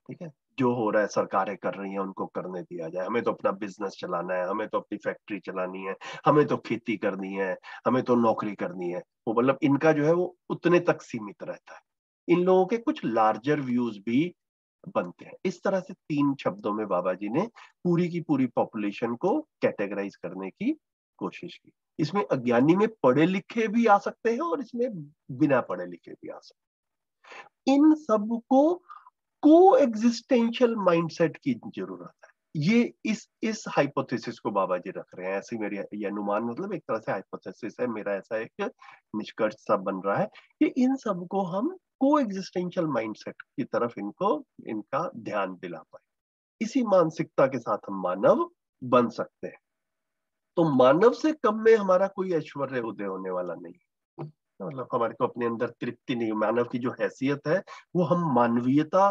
ठीक है, जो हो रहा है सरकारें कर रही हैं उनको करने दिया जाए, हमें तो अपना बिजनेस चलाना है, हमें तो अपनी फैक्ट्री चलानी है, हमें तो खेती करनी है, हमें तो नौकरी करनी है। वो मतलब इनका जो है वो उतने तक सीमित रहता है। इन लोगों के कुछ लार्जर व्यूज भी बनते हैं। इस तरह से 3 शब्दों में बाबा जी ने पूरी की पूरी पॉपुलेशन को कैटेगराइज करने की कोशिश की। इसमें अज्ञानी में पढ़े लिखे भी आ सकते हैं और इसमें बिना पढ़े लिखे भी आ सकते हैं। इन सब को को एग्जिस्टेंशियल माइंडसेट की जरूरत है। ये इस हाइपोथेसिस को बाबा जी रख रहे हैं, ऐसी मेरी ये अनुमान, मतलब एक तरह से हाइपोथेसिस है मेरा, ऐसा एक निष्कर्ष सा बन रहा है कि इन सब को हम को एग्जिस्टेंशियल माइंडसेट की तरफ इनका ध्यान दिला पाए, इसी मानसिकता के साथ हम मानव बन सकते हैं। तो मानव से कम में हमारा कोई ऐश्वर्य उदय होने वाला नहीं, मतलब हमारे को अपने अंदर तृप्ति नहीं, मानव की जो हैसियत है वो हम मानवीयता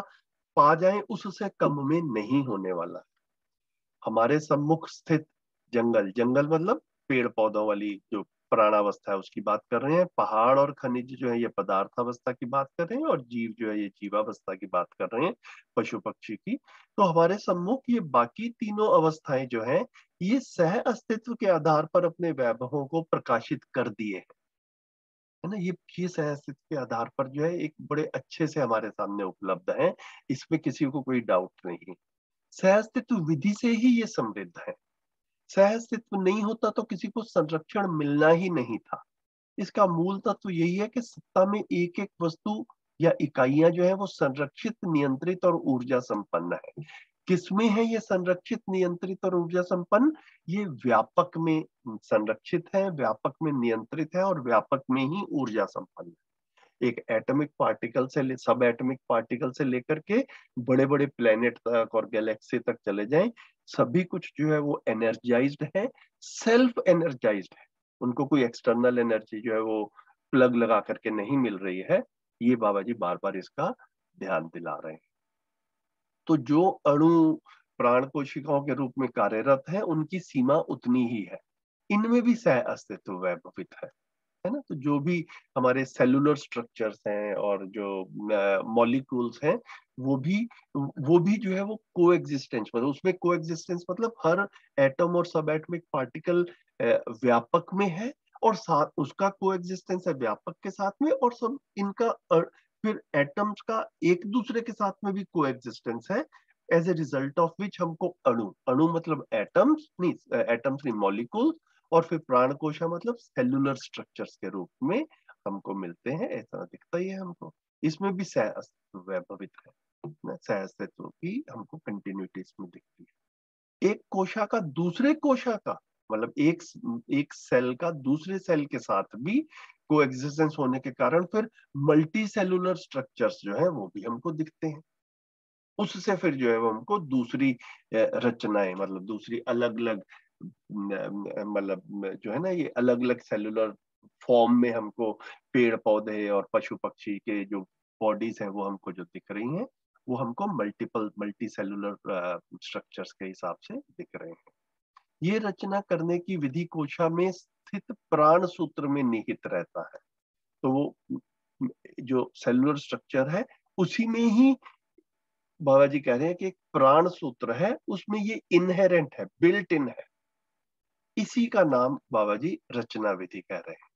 पा जाएं उससे कम में नहीं होने वाला। हमारे सम्मुख स्थित जंगल, जंगल मतलब पेड़ पौधों वाली जो प्राणावस्था है उसकी बात कर रहे हैं, पहाड़ और खनिज जो है ये पदार्थावस्था की बात कर रहे हैं, और जीव जो है ये जीवावस्था की बात कर रहे हैं, पशु पक्षी की। तो हमारे सम्मुख ये बाकी तीनों अवस्थाएं जो हैं ये सह अस्तित्व के आधार पर अपने वैभवों को प्रकाशित कर दिए हैं, है ना। ये सह अस्तित्व के आधार पर जो है एक बड़े अच्छे से हमारे सामने उपलब्ध है, इसमें किसी को कोई डाउट नहीं। सह अस्तित्व विधि से ही ये समृद्ध है, सह अस्तित्व नहीं होता तो किसी को संरक्षण मिलना ही नहीं था। इसका मूल तत्व यही है कि सत्ता में एक एक वस्तु या इकाइयां जो है वो संरक्षित, नियंत्रित और ऊर्जा संपन्न है। किसमें है ये संरक्षित, नियंत्रित और ऊर्जा संपन्न? ये व्यापक में संरक्षित है, व्यापक में नियंत्रित है और व्यापक में ही ऊर्जा संपन्न है। एक एटॉमिक पार्टिकल से सब एटॉमिक पार्टिकल से लेकर के बड़े बड़े प्लेनेट तक और गैलेक्सी तक चले जाएं, सभी कुछ जो है वो एनर्जाइज्ड है, सेल्फ एनर्जाइज्ड है, उनको कोई एक्सटर्नल एनर्जी जो है वो प्लग लगा करके नहीं मिल रही है। ये बाबा जी बार बार इसका ध्यान दिला रहे हैं। तो जो अणु प्राण कोशिकाओं के रूप में कार्यरत है उनकी सीमा उतनी ही है, इनमें भी सह अस्तित्व वैभवित है ना। तो जो भी हमारे सेलुलर स्ट्रक्चर्स हैं और जो मॉलिक्यूल्स हैं वो भी जो है वो को एग्जिस्टेंस, मतलब उसमें को एग्जिस्टेंस मतलब हर एटम और सब एटॉमिक पार्टिकल व्यापक में है, और साथ उसका को एग्जिस्टेंस है व्यापक के साथ में, और सब इनका फिर एटम्स का एक दूसरे के साथ में भी को एग्जिस्टेंस है, as a result of which हमको अणु, अणु मतलब एटम्स नहीं मॉलिक्यूल्स, और फिर प्राण कोशा मतलब सेलुलर स्ट्रक्चर्स के रूप में हमको मिलते हैं, ऐसा दिखता ही है हमको। इसमें भी सह अस्तित्व वैभवित है, सह अस्तित्व की हमको कंटिन्यूटी इसमें दिखती है। एक कोशा का दूसरे कोशा का मतलब एक सेल का दूसरे सेल के साथ भी को एग्जिस्टेंस होने के कारण फिर मल्टी सेलुलर स्ट्रक्चर्स जो है वो भी हमको दिखते हैं। उससे फिर जो है वो हमको दूसरी रचनाएं, मतलब दूसरी अलग अलग, मतलब जो है ना, ये अलग अलग सेलुलर फॉर्म में हमको पेड़ पौधे और पशु पक्षी के जो बॉडीज हैं वो हमको जो दिख रही हैं, वो हमको मल्टी सेलुलर स्ट्रक्चर्स के हिसाब से दिख रहे हैं। ये रचना करने की विधि कोशा में स्थित प्राण सूत्र में निहित रहता है। तो वो जो सेलुलर स्ट्रक्चर है उसी में ही बाबा जी कह रहे हैं कि एक प्राण सूत्र है, उसमें ये इनहेरेंट है, बिल्ट इन है। इसी का नाम बाबा जी रचना विधि कह रहे हैं।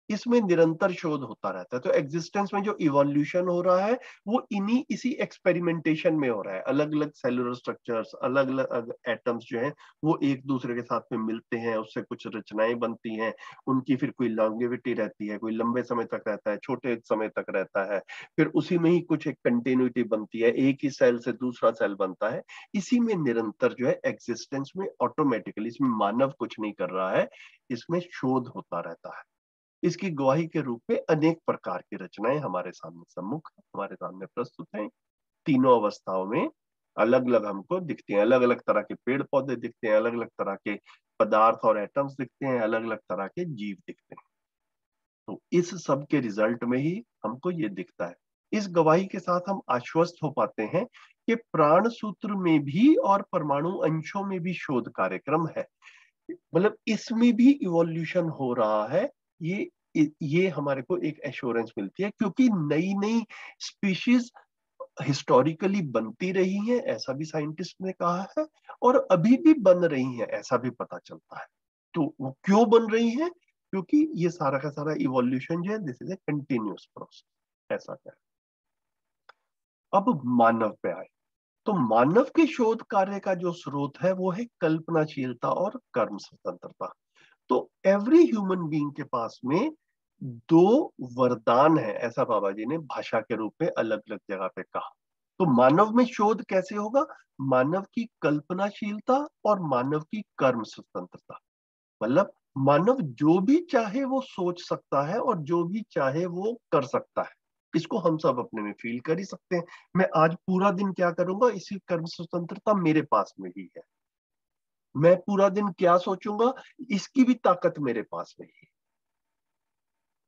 इसमें निरंतर शोध होता रहता है। तो एग्जिस्टेंस में जो इवोल्यूशन हो रहा है वो इसी एक्सपेरिमेंटेशन में हो रहा है। अलग अलग सेलुलर स्ट्रक्चर्स, अलग अलग एटम्स जो हैं वो एक दूसरे के साथ में मिलते हैं, उससे कुछ रचनाएं बनती हैं। उनकी फिर कोई लॉन्गेविटी रहती है, कोई लंबे समय तक रहता है, छोटे समय तक रहता है। फिर उसी में ही कुछ एक कंटिन्यूटी बनती है, एक ही सेल से दूसरा सेल बनता है। इसी में निरंतर जो है एग्जिस्टेंस में ऑटोमेटिकली, इसमें मानव कुछ नहीं कर रहा है, इसमें शोध होता रहता है। इसकी गवाही के रूप में अनेक प्रकार की रचनाएं हमारे सामने प्रस्तुत हैं। तीनों अवस्थाओं में अलग अलग हमको दिखती हैं। अलग अलग तरह के पेड़ पौधे दिखते हैं, अलग अलग तरह के पदार्थ और एटम्स दिखते हैं, अलग अलग तरह के जीव दिखते हैं। तो इस सब के रिजल्ट में ही हमको ये दिखता है। इस गवाही के साथ हम आश्वस्त हो पाते हैं कि प्राण सूत्र में भी और परमाणु अंशों में भी शोध कार्यक्रम है। मतलब इसमें भी इवोल्यूशन हो रहा है। ये हमारे को एक एश्योरेंस मिलती है, क्योंकि नई नई स्पीशीज हिस्टोरिकली बनती रही हैं, ऐसा भी साइंटिस्ट ने कहा है, और अभी भी बन रही हैं, ऐसा भी पता चलता है। तो वो क्यों बन रही हैं? क्योंकि ये सारा का सारा इवोल्यूशन जो है, this is a continuous process, ऐसा है। अब मानव पे आए तो मानव के शोध कार्य का जो स्रोत है वो है कल्पनाशीलता और कर्म स्वतंत्रता। तो एवरी ह्यूमन बीइंग के पास में दो वरदान है, ऐसा बाबा जी ने भाषा के रूप में अलग अलग जगह पे कहा। तो मानव में शोध कैसे होगा? मानव की कल्पनाशीलता और मानव की कर्म स्वतंत्रता। मतलब मानव जो भी चाहे वो सोच सकता है और जो भी चाहे वो कर सकता है। इसको हम सब अपने में फील कर ही सकते हैं। मैं आज पूरा दिन क्या करूंगा, इसी कर्म स्वतंत्रता मेरे पास में ही है। मैं पूरा दिन क्या सोचूंगा, इसकी भी ताकत मेरे पास में ही है।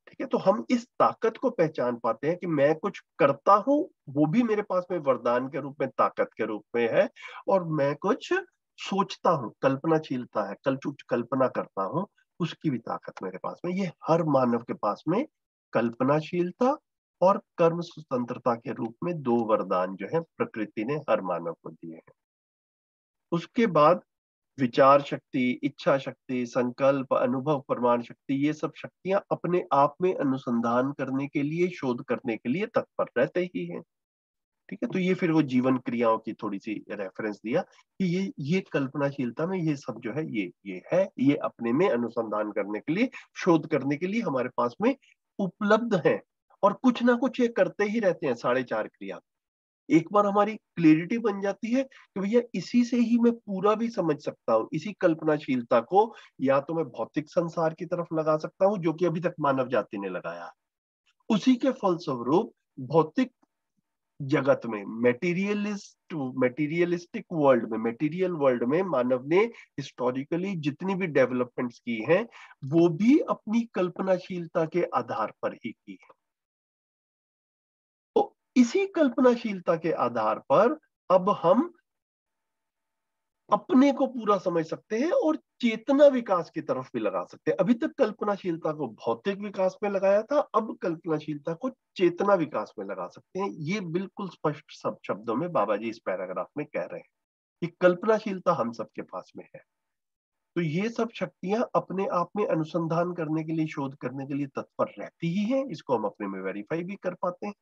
ठीक है, तो हम इस ताकत को पहचान पाते हैं कि मैं कुछ करता हूं, वो भी मेरे पास में वरदान के रूप में, ताकत के रूप में है। और मैं कुछ सोचता हूं, कल्पनाशीलता है, कल्पना करता हूं, उसकी भी ताकत मेरे पास में। ये हर मानव के पास में कल्पनाशीलता और कर्म स्वतंत्रता के रूप में दो वरदान जो है प्रकृति ने हर मानव को दिए हैं। उसके बाद विचार शक्ति, इच्छा शक्ति, संकल्प, अनुभव, प्रमाण शक्ति, ये सब शक्तियां अपने आप में अनुसंधान करने के लिए, शोध करने के लिए तत्पर रहते ही हैं। ठीक है, तो ये फिर वो जीवन क्रियाओं की थोड़ी सी रेफरेंस दिया कि ये कल्पनाशीलता में ये सब जो है ये है, ये अपने में अनुसंधान करने के लिए, शोध करने के लिए हमारे पास में उपलब्ध है। और कुछ ना कुछ ये करते ही रहते हैं, 4.5 क्रिया। एक बार हमारी क्लियरिटी बन जाती है कि भैया इसी से ही मैं पूरा भी समझ सकता हूँ, इसी कल्पनाशीलता को या तो मैं भौतिक संसार की तरफ लगा सकता हूँ जो कि अभी तक मानव जाति ने लगाया है, उसी के फलस्वरूप भौतिक जगत में, मेटीरियलिस्टिक वर्ल्ड में, मेटीरियल वर्ल्ड में मानव ने हिस्टोरिकली जितनी भी डेवलपमेंट्स की हैं वो भी अपनी कल्पनाशीलता के आधार पर ही की है। तो इसी कल्पनाशीलता के आधार पर अब हम अपने को पूरा समझ सकते हैं और चेतना विकास की तरफ भी लगा सकते हैं। अभी तक कल्पनाशीलता को भौतिक विकास में लगाया था, अब कल्पनाशीलता को चेतना विकास में लगा सकते हैं। ये बिल्कुल स्पष्ट सब शब्दों में बाबा जी इस पैराग्राफ में कह रहे हैं कि कल्पनाशीलता हम सबके पास में है। तो ये सब शक्तियां अपने आप में अनुसंधान करने के लिए, शोध करने के लिए तत्पर रहती ही हैं। इसको हम अपने में वेरीफाई भी कर पाते हैं।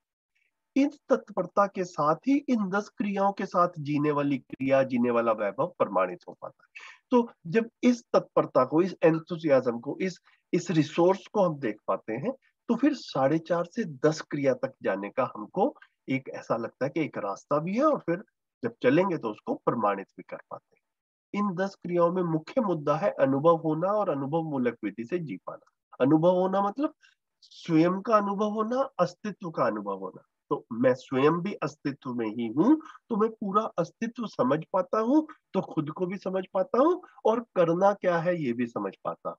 इस तत्परता के साथ ही इन 10 क्रियाओं के साथ जीने वाली क्रिया, जीने वाला वैभव प्रमाणित हो पाता है। तो जब इस तत्परता को, इस एंथुसियाज्म को, इस रिसोर्स को हम देख पाते हैं, तो फिर 4.5 से 10 क्रिया तक जाने का हमको एक ऐसा लगता है कि एक रास्ता भी है, और फिर जब चलेंगे तो उसको प्रमाणित भी कर पाते हैं। इन 10 क्रियाओं में मुख्य मुद्दा है अनुभव होना और अनुभव मूलक विधि से जी पाना। अनुभव होना मतलब स्वयं का अनुभव होना, अस्तित्व का अनुभव होना। तो मैं स्वयं भी अस्तित्व में ही हूं, तो मैं पूरा अस्तित्व समझ पाता हूं, तो खुद को भी समझ पाता हूं और करना क्या है ये भी समझ पाता हूं।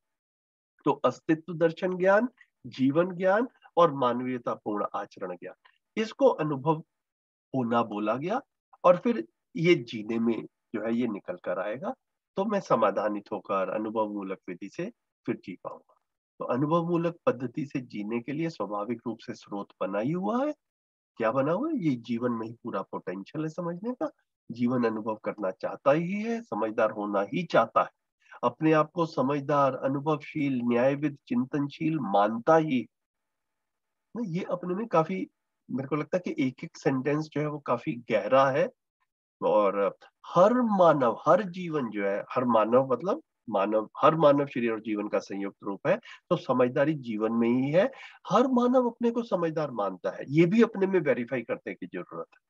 तो अस्तित्व दर्शन ज्ञान, जीवन ज्ञान और मानवीयतापूर्ण आचरण ज्ञान, इसको अनुभव होना बोला गया। और फिर ये जीने में जो है ये निकल कर आएगा, तो मैं समाधानित होकर अनुभव मूलक विधि से फिर जी पाऊंगा। तो अनुभव मूलक पद्धति से जीने के लिए स्वाभाविक रूप से स्रोत बना ही हुआ है। क्या बना हुआ है? ये जीवन में ही पूरा पोटेंशियल है समझने का। जीवन अनुभव करना चाहता ही है, समझदार होना ही चाहता है, अपने आप को समझदार, अनुभवशील, न्यायविद, चिंतनशील मानता ही। ये अपने में काफी, मेरे को लगता है कि एक एक सेंटेंस जो है वो काफी गहरा है। और हर मानव, हर जीवन जो है, हर मानव मतलब मानव, हर मानव शरीर और जीवन का संयुक्त रूप है। तो समझदारी जीवन में ही है। हर मानव अपने को समझदार मानता है, ये भी अपने में वेरीफाई करने की जरूरत है।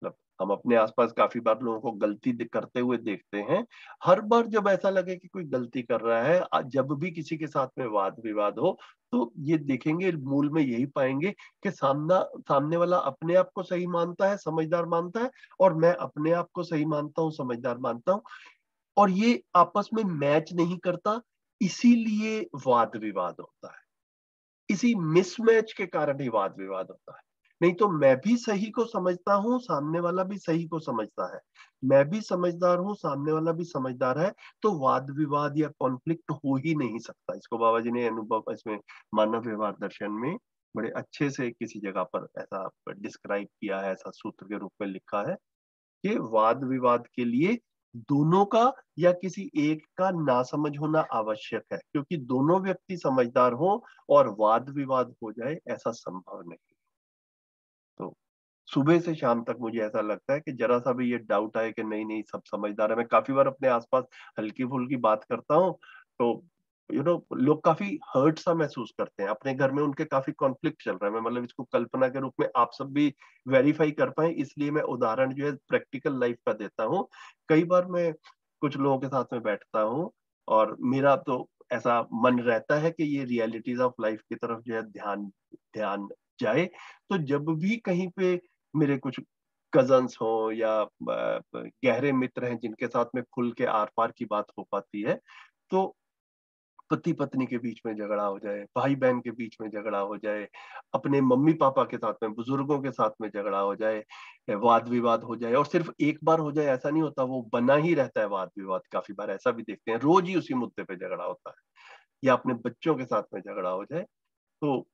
मतलब हम अपने आसपास काफी बार लोगों को गलती करते हुए देखते हैं। हर बार जब ऐसा लगे कि कोई गलती कर रहा है, जब भी किसी के साथ में वाद विवाद हो, तो ये देखेंगे, मूल में यही पाएंगे कि सामने वाला अपने आप को सही मानता है, समझदार मानता है, और मैं अपने आप को सही मानता हूँ, समझदार मानता हूँ, और ये आपस में मैच नहीं करता। इसीलिए वाद विवाद होता है, इसी मिसमैच के कारण ही वाद विवाद होता है। नहीं तो मैं भी सही को समझता हूं, सामने वाला भी सही को समझता है, मैं भी समझदार हूं, सामने वाला भी समझदार है, तो वाद विवाद या कॉन्फ्लिक्ट हो ही नहीं सकता। इसको बाबा जी ने अनुभव, इसमें मानव व्यवहार दर्शन में बड़े अच्छे से किसी जगह पर ऐसा डिस्क्राइब किया है, ऐसा सूत्र के रूप में लिखा है कि वाद विवाद के लिए दोनों का या किसी एक का नासमझ होना आवश्यक है, क्योंकि दोनों व्यक्ति समझदार हो और वाद विवाद हो जाए ऐसा संभव नहीं। तो सुबह से शाम तक मुझे ऐसा लगता है कि जरा सा भी ये डाउट आए कि नहीं नहीं सब समझदार है। मैं काफी बार अपने आसपास हल्की फुल्की बात करता हूँ, तो लोग काफी हर्ट सा महसूस करते हैं। अपने घर में उनके काफी कॉन्फ्लिक्ट चल रहा है। मैं मतलब इसको कल्पना के रूप में आप सब भी वेरीफाई कर पाए, इसलिए मैं उदाहरण जो है प्रैक्टिकल लाइफ का देता हूँ। कई बार मैं कुछ लोगों के साथ में बैठता हूँ और मेरा तो ऐसा मन रहता है कि ये रियलिटीज ऑफ लाइफ की तरफ जो है ध्यान ध्यान जाए। तो जब भी कहीं पे मेरे कुछ कजन्स हो या गहरे मित्र हैं जिनके साथ में खुल के आर पार की बात हो पाती है, तो पति पत्नी के बीच में झगड़ा हो जाए, भाई बहन के बीच में झगड़ा हो जाए, अपने मम्मी पापा के साथ में, बुजुर्गों के साथ में झगड़ा हो जाए, वाद विवाद हो जाए, और सिर्फ एक बार हो जाए ऐसा नहीं होता, वो बना ही रहता है वाद विवाद। काफी बार ऐसा भी देखते हैं, रोज ही उसी मुद्दे पे झगड़ा होता है। या अपने बच्चों के साथ में झगड़ा हो जाए, तो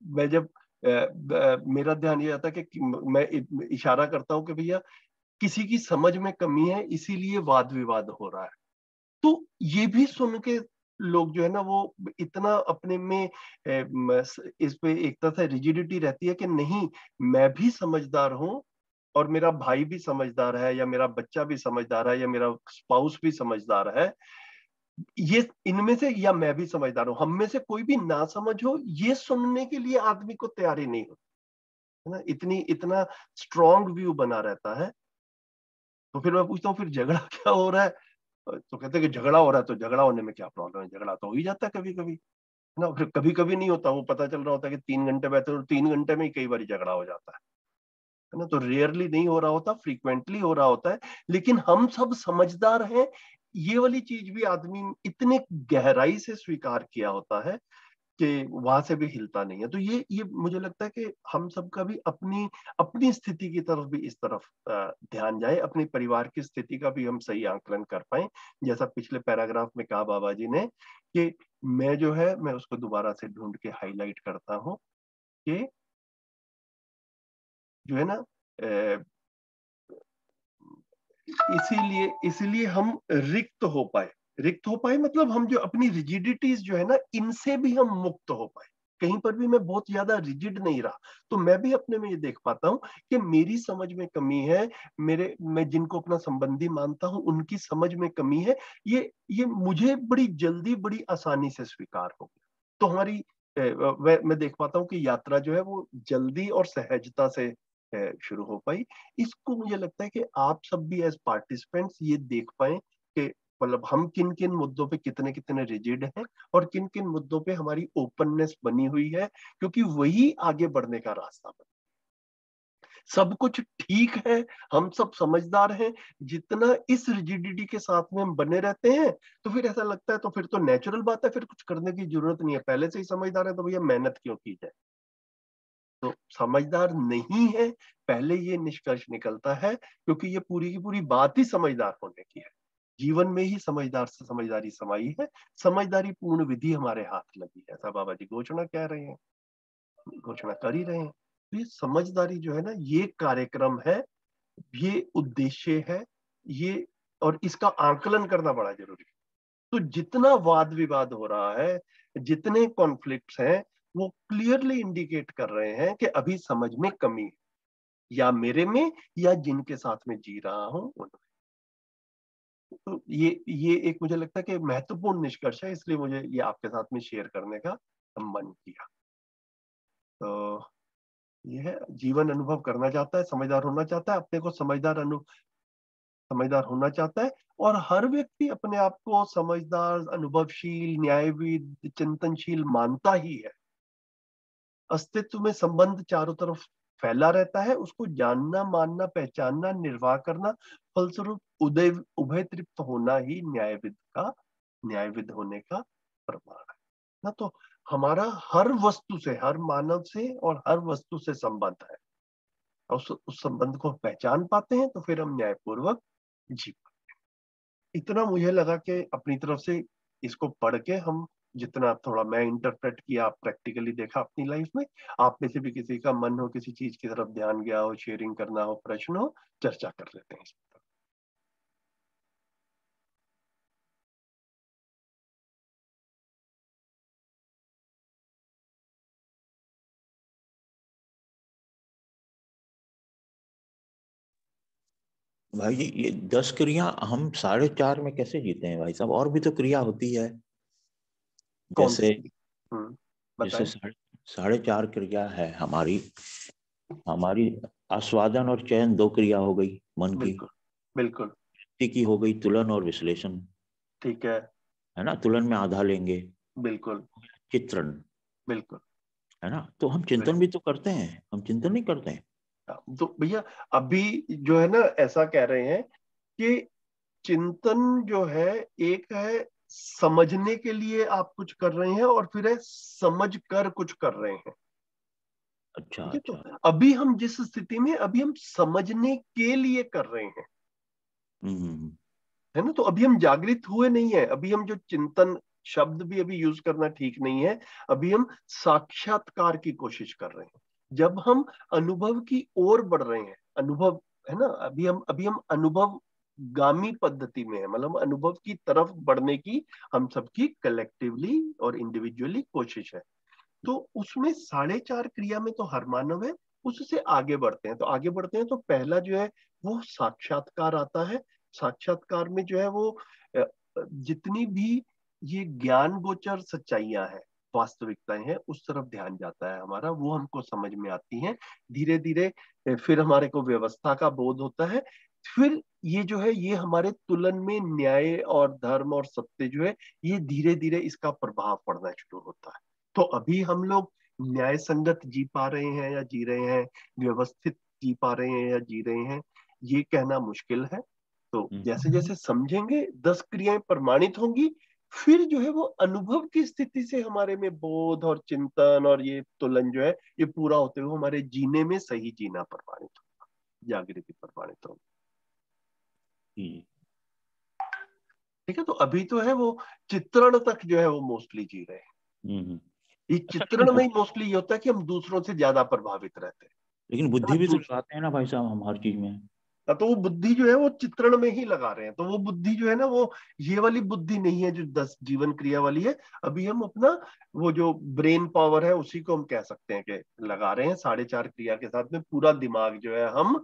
मैं जब मेरा ध्यान ये आता है कि मैं इशारा करता हूँ कि भैया किसी की समझ में कमी है, इसीलिए वाद विवाद हो रहा है। तो ये भी सुन के लोग जो है ना वो इतना अपने में इस पे एक तरह से रिजिडिटी रहती है कि नहीं, मैं भी समझदार हूं और मेरा भाई भी समझदार है, या मेरा बच्चा भी समझदार है, या मेरा स्पाउस भी समझदार है। ये इनमें से, या मैं भी समझदार हूं, हम में से कोई भी ना समझ हो, ये सुनने के लिए आदमी को तैयारी नहीं होती है ना। इतना स्ट्रॉन्ग व्यू बना रहता है। तो फिर मैं पूछता हूँ फिर झगड़ा क्या हो रहा है? तो कहते हैं कि झगड़ा हो रहा है, तो झगड़ा होने में क्या प्रॉब्लम है, झगड़ा तो हो ही जाता है कभी कभी, है ना। फिर कभी कभी नहीं होता, वो पता चल रहा होता है कि 3 घंटे बैठे और 3 घंटे में ही कई बार झगड़ा हो जाता है ना। तो रेयरली नहीं हो रहा होता, फ्रीक्वेंटली हो रहा होता है। लेकिन हम सब समझदार हैं, ये वाली चीज भी आदमी इतने गहराई से स्वीकार किया होता है कि वहां से भी हिलता नहीं है। तो ये मुझे लगता है कि हम सबका भी अपनी अपनी स्थिति की तरफ भी इस तरफ ध्यान जाए, अपने परिवार की स्थिति का भी हम सही आंकलन कर पाए। जैसा पिछले पैराग्राफ में कहा बाबा जी ने कि मैं जो है, मैं उसको दोबारा से ढूंढ के हाईलाइट करता हूँ कि जो है ना, इसीलिए इसीलिए हम रिक्त हो पाए मतलब हम जो अपनी रिजिडिटीज जो है ना, इनसे भी हम मुक्त हो पाए। कहीं पर भी मैं बहुत ज्यादा रिजिड नहीं रहा, तो मैं भी अपने में ये देख पाता हूँ कि मेरी समझ में कमी है, मैं जिनको अपना संबंधी मानता हूँ उनकी समझ में कमी है। ये मुझे बड़ी जल्दी, बड़ी आसानी से स्वीकार हो गया। तो हमारी मैं देख पाता हूँ कि यात्रा जो है वो जल्दी और सहजता से शुरू हो पाई। इसको मुझे लगता है कि आप सब भी एज पार्टिसिपेंट्स ये देख पाए कि मतलब हम किन किन मुद्दों पे कितने कितने रिजिड हैं और किन किन मुद्दों पे हमारी ओपननेस बनी हुई है, क्योंकि वही आगे बढ़ने का रास्ता बना। सब कुछ ठीक है, हम सब समझदार हैं, जितना इस रिजिडिटी के साथ में हम बने रहते हैं तो फिर ऐसा लगता है तो फिर तो नेचुरल बात है, फिर कुछ करने की जरूरत नहीं है, पहले से ही समझदार है तो भैया मेहनत क्यों की जाए। तो समझदार नहीं है, पहले ये निष्कर्ष निकलता है, क्योंकि ये पूरी की पूरी बात ही समझदार होने की है। जीवन में ही समझदार से समझदारी समाई है, समझदारी पूर्ण विधि हमारे हाथ लगी है, ऐसा बाबा जी घोषणा कह रहे हैं, घोषणा कर ही रहे हैं। तो ये समझदारी जो है ना, ये कार्यक्रम है, ये उद्देश्य है, ये और इसका आकलन करना बड़ा जरूरी है। तो जितना वाद विवाद हो रहा है, जितने कॉन्फ्लिक्ट्स हैं, वो क्लियरली इंडिकेट कर रहे हैं कि अभी समझ में कमी है, या मेरे में या जिनके साथ में जी रहा हूं उनमें। तो ये एक मुझे लगता है कि महत्वपूर्ण निष्कर्ष है, इसलिए मुझे ये आपके साथ में शेयर करने का मन किया। तो ये है, जीवन अनुभव करना चाहता है, समझदार होना चाहता है, अपने को समझदार होना चाहता है, और हर व्यक्ति अपने आप को समझदार, अनुभवशील, न्यायविद, चिंतनशील मानता ही है। अस्तित्व में संबंध चारों तरफ फैला रहता है, उसको जानना, मानना, पहचानना, निर्वाह करना, फलस्वरूप उभय तृप्त होना ही न्यायविद होने का प्रमाण है ना। तो हमारा हर वस्तु से, हर मानव से और हर वस्तु से संबंध है, और उस संबंध को पहचान पाते हैं तो फिर हम न्यायपूर्वक जी पाते हैं। इतना मुझे लगा कि अपनी तरफ से इसको पढ़ के हम जितना थोड़ा मैं इंटरप्रेट किया, प्रैक्टिकली देखा अपनी लाइफ में, आप में से भी किसी का मन हो, किसी चीज की तरफ ध्यान गया हो, शेयरिंग करना हो, प्रश्न हो, चर्चा कर लेते हैं इस पर। भाई जी, ये 10 क्रिया हम 4.5 में कैसे जीते हैं भाई साहब? और भी तो क्रिया होती है, कौन जैसे सी? जैसे बताएं। 4.5 क्रिया है हमारी हमारी आस्वादन और चयन 2 क्रिया हो गई मन की। बिल्कुल बिल्कुल। की हो गई तुलन और विश्लेषण, ठीक है। है ना? तुलन में आधा लेंगे। बिल्कुल चित्रण, बिल्कुल है ना? तो हम चिंतन भी तो करते हैं, हम चिंतन नहीं करते हैं। तो भैया अभी जो है ना, ऐसा कह रहे हैं कि चिंतन जो है, एक है समझने के लिए आप कुछ कर रहे हैं, और फिर है समझ कर कुछ कर रहे हैं। अच्छा ठीक है, तो अच्छा। अभी हम जिस स्थिति में, अभी हम समझने के लिए कर रहे हैं, हम्म। है ना। तो अभी हम जागृत हुए नहीं है, अभी हम जो चिंतन शब्द भी अभी यूज करना ठीक नहीं है, अभी हम साक्षात्कार की कोशिश कर रहे हैं। जब हम अनुभव की ओर बढ़ रहे हैं, अनुभव, है ना, अभी हम अनुभव गामी पद्धति में है, मतलब अनुभव की तरफ बढ़ने की हम सबकी कलेक्टिवली और इंडिविजुअली कोशिश है। तो उसमें 4.5 क्रिया में तो हर मानव है, उससे आगे बढ़ते हैं। तो आगे बढ़ते हैं तो पहला जो है वो साक्षात्कार आता है। साक्षात्कार में जो है वो जितनी भी ये ज्ञान गोचर सच्चाइयां हैं, वास्तविकताएं हैं, उस तरफ ध्यान जाता है हमारा, वो हमको समझ में आती हैं धीरे धीरे। फिर हमारे को व्यवस्था का बोध होता है। फिर ये जो है, ये हमारे तुलन में न्याय और धर्म और सत्य जो है, ये धीरे धीरे इसका प्रभाव पड़ना शुरू होता है। तो अभी हम लोग न्याय संगत जी पा रहे हैं या जी रहे हैं, व्यवस्थित जी पा रहे हैं या जी रहे हैं, ये कहना मुश्किल है। तो जैसे जैसे समझेंगे, 10 क्रियाएं प्रमाणित होंगी, फिर जो है वो अनुभव की स्थिति से हमारे में बोध और चिंतन और ये तुलन जो है, ये पूरा होते हुए हमारे जीने में सही जीना प्रमाणित होगा, जागृति प्रमाणित होगी। हम्म। ठीक है, तो अभी तो है वो चित्रण तक जो है वो मोस्टली जी रहे हैं। हम्म। ये अच्छा, चित्रण में ही मोस्टली ये होता है कि हम दूसरों से ज्यादा प्रभावित रहते हैं। लेकिन बुद्धि भी तो लगाते हैं ना भाई साहब हम हर चीज में। तो वो बुद्धि जो है वो चित्रण में ही लगा रहे हैं, तो वो बुद्धि जो है ना, वो ये वाली बुद्धि नहीं है जो 10 जीवन क्रिया वाली है। अभी हम अपना वो जो ब्रेन पावर है उसी को हम कह सकते हैं कि लगा रहे हैं। 4.5 क्रिया के साथ में पूरा दिमाग जो है हम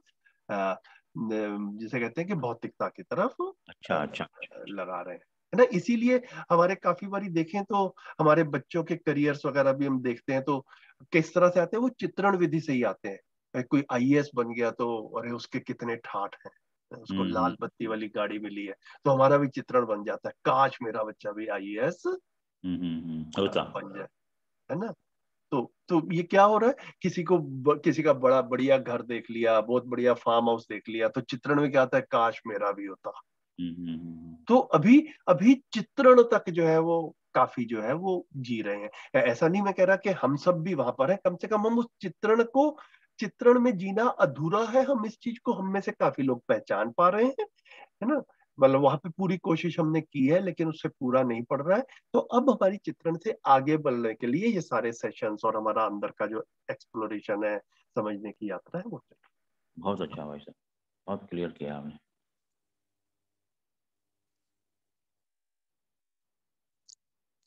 जिसे कहते हैं कि भौतिकता की तरफ अच्छा अच्छा। लगा रहे हैं, है ना। इसीलिए हमारे काफी बारी देखें तो हमारे बच्चों के करियर्स वगैरह भी हम देखते हैं तो किस तरह से आते हैं, वो चित्रण विधि से ही आते हैं। कोई आईएएस बन गया तो अरे उसके कितने ठाठ हैं, उसको लाल बत्ती वाली गाड़ी मिली है, तो हमारा भी चित्रण बन जाता है, काश मेरा बच्चा भी आईएएस होता। बन जाए, है ना। तो ये क्या हो रहा है, किसी का बड़ा बढ़िया घर देख लिया, बहुत बढ़िया फार्म हाउस देख लिया, तो चित्रण में क्या आता है, काश मेरा भी होता। तो अभी अभी चित्रण तक जो है वो काफी जो है वो जी रहे हैं। ऐसा नहीं मैं कह रहा कि हम सब भी वहां पर हैं, कम से कम हम उस चित्रण में जीना अधूरा है, हम इस चीज को हम में से काफी लोग पहचान पा रहे हैं, है ना। मतलब वहां पे पूरी कोशिश हमने की है लेकिन उससे पूरा नहीं पड़ रहा है। तो अब हमारी चित्रण से आगे बढ़ने के लिए ये सारे सेशंस और हमारा अंदर का जो एक्सप्लोरेशन है, समझने की यात्रा है, वो बहुत अच्छा भाई साहब, बहुत क्लियर किया आपने।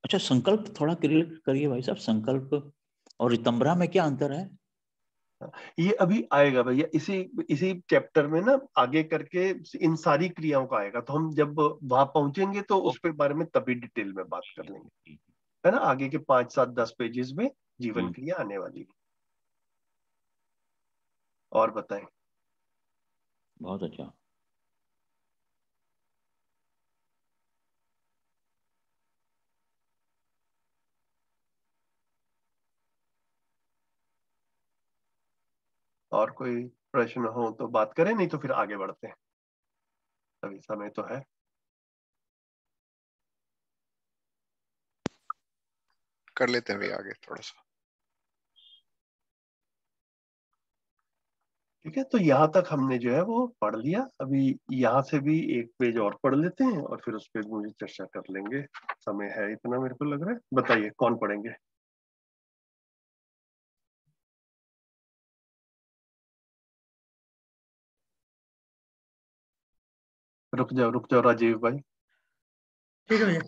अच्छा, संकल्प थोड़ा क्लियर करिए भाई साहब, संकल्प और रितंबरा में क्या अंतर है? ये अभी आएगा भैया, इसी इसी चैप्टर में ना आगे करके इन सारी क्रियाओं का आएगा, तो हम जब वहां पहुंचेंगे तो उस पे बारे में तभी डिटेल में बात कर लेंगे, है ना। आगे के 5, 7, 10 पेजेस में जीवन क्रिया आने वाली है। और बताएं। बहुत अच्छा। और कोई प्रश्न हो तो बात करें, नहीं तो फिर आगे बढ़ते हैं, अभी समय तो है। कर लेते हैं भैया आगे थोड़ा सा। ठीक है, तो यहाँ तक हमने जो है वो पढ़ लिया। अभी यहाँ से भी एक पेज और पढ़ लेते हैं और फिर उस पर मुझे चर्चा कर लेंगे, समय है इतना मेरे को लग रहा है। बताइए कौन पढ़ेंगे। रुक जाओ राजीव भाई, ठीक है भैया।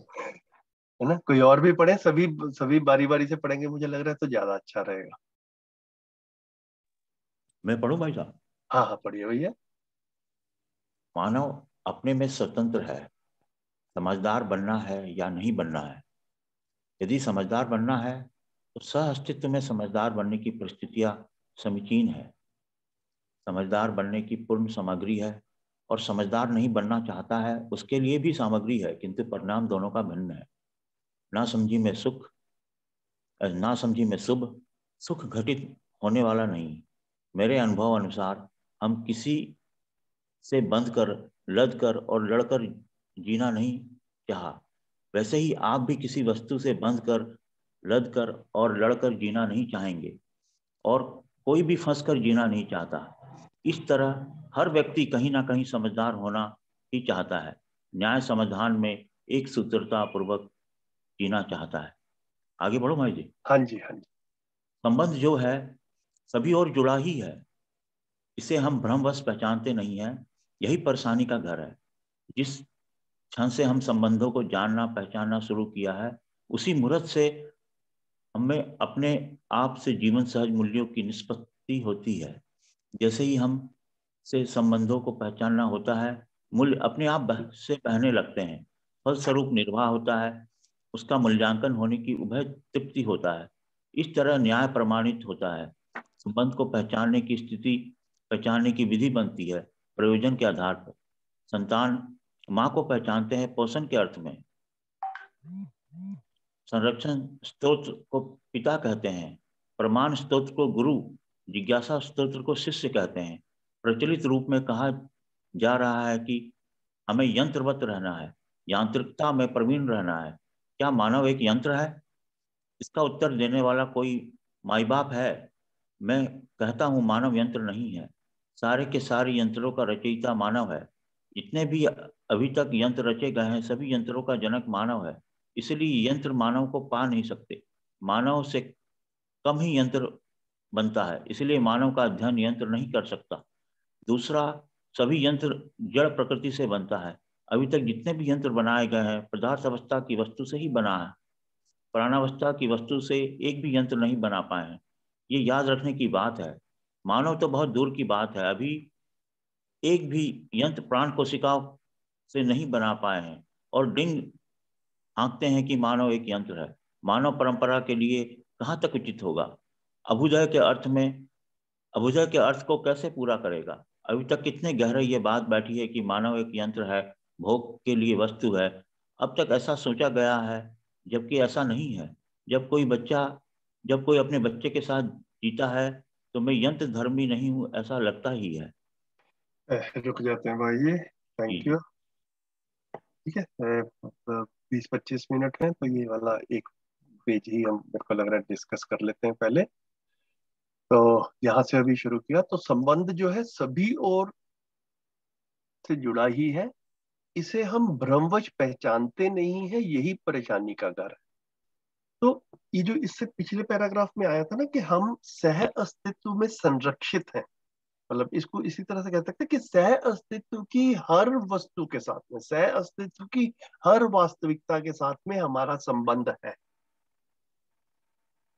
है ना। कोई और भी पढ़े, सभी सभी बारी बारी से पढ़ेंगे, मुझे लग रहा है तो ज्यादा अच्छा रहेगा। मैं पढ़ूं भाई साहब? हाँ हाँ पढ़िए भैया। मानव अपने में स्वतंत्र है, समझदार बनना है या नहीं बनना है। यदि समझदार बनना है तो सह अस्तित्व में समझदार बनने की परिस्थितियां समीचीन है। समझदार बनने की पूर्ण सामग्री है, और समझदार नहीं बनना चाहता है उसके लिए भी सामग्री है, किंतु परिणाम दोनों का भिन्न है। ना समझी में सुख, ना समझी में शुभ, सुख घटित होने वाला नहीं। मेरे अनुभव अनुसार हम किसी से बंध कर, लद कर और लड़कर जीना नहीं चाहा, वैसे ही आप भी किसी वस्तु से बंध कर, लद कर और लड़कर जीना नहीं चाहेंगे, और कोई भी फंस कर जीना नहीं चाहता। इस तरह हर व्यक्ति कहीं ना कहीं समझदार होना ही चाहता है, न्याय समाधान में एक सूत्रता पूर्वक जीना चाहता है। आगे बढ़ो भाई जी। हाँ जी हाँ जी। संबंध जो है सभी और जुड़ा ही है, इसे हम भ्रमवश पहचानते नहीं है। यही परेशानी का घर है। जिस क्षण से हम संबंधों को जानना पहचानना शुरू किया है, उसी मुहूर्त से हमें अपने आप से जीवन सहज मूल्यों की निष्पत्ति होती है। जैसे ही हम से संबंधों को पहचानना होता है, मूल्य अपने आप से बहने लगते हैं, फलस्वरूप निर्वाह होता है, उसका मूल्यांकन होने की उभय तृप्ति होता है। इस तरह न्याय प्रमाणित होता है। संबंध को पहचानने की स्थिति पहचानने की विधि बनती है प्रयोजन के आधार पर। संतान माँ को पहचानते हैं पोषण के अर्थ में, संरक्षण स्तोत्र को पिता कहते हैं, प्रमाण स्तोत्र को गुरु, जिज्ञासा स्तोत्र को शिष्य कहते हैं। प्रचलित रूप में कहा जा रहा है कि हमें यंत्रवत रहना है, यांत्रिकता में प्रवीण रहना है। क्या मानव एक यंत्र है? इसका उत्तर देने वाला कोई माई बाप है? मैं कहता हूँ मानव यंत्र नहीं है। सारे के सारे यंत्रों का रचयिता मानव है। जितने भी अभी तक यंत्र रचे गए हैं, सभी यंत्रों का जनक मानव है। इसलिए यंत्र मानव को पा नहीं सकते। मानव से कम ही यंत्र बनता है, इसलिए मानव का अध्ययन यंत्र नहीं कर सकता। दूसरा, सभी यंत्र जड़ प्रकृति से बनता है। अभी तक जितने भी यंत्र बनाए गए हैं पदार्थ अवस्था की वस्तु से ही बना है, प्राणावस्था की वस्तु से एक भी यंत्र नहीं बना पाए हैं। ये याद रखने की बात है। मानव तो बहुत दूर की बात है, अभी एक भी यंत्र प्राण कोशिकाओं से नहीं बना पाए हैं, और डिंग हाँकते हैं कि मानव एक यंत्र है। मानव परंपरा के लिए कहाँ तक उचित होगा? अभ्युदय के अर्थ में अभुजय के अर्थ को कैसे पूरा करेगा? अभी तक कितने गहरे ये बात बैठी है कि मानव एक यंत्र है, भोग के लिए वस्तु है। अब तक ऐसा सोचा गया है, जबकि ऐसा नहीं है। जब कोई अपने बच्चे के साथ जीता है तो मैं यंत्र धर्मी नहीं हूँ, ऐसा लगता ही है। रुक जाते हैं भाई, थैंक यू। ठीक है, 20-25 मिनट है तो ये वाला एक पेज ही हम, मेरे को लग रहा है, डिस्कस कर लेते हैं पहले। तो यहाँ से अभी शुरू किया तो संबंध जो है सभी और से जुड़ा ही है, इसे हम भ्रमवश पहचानते नहीं है, यही परेशानी का घर है। तो ये जो इससे पिछले पैराग्राफ में आया था ना कि हम सह अस्तित्व में संरक्षित हैं, मतलब इसको इसी तरह से कह सकते हैं कि सह अस्तित्व की हर वस्तु के साथ में, सह अस्तित्व की हर वास्तविकता के साथ में हमारा संबंध है।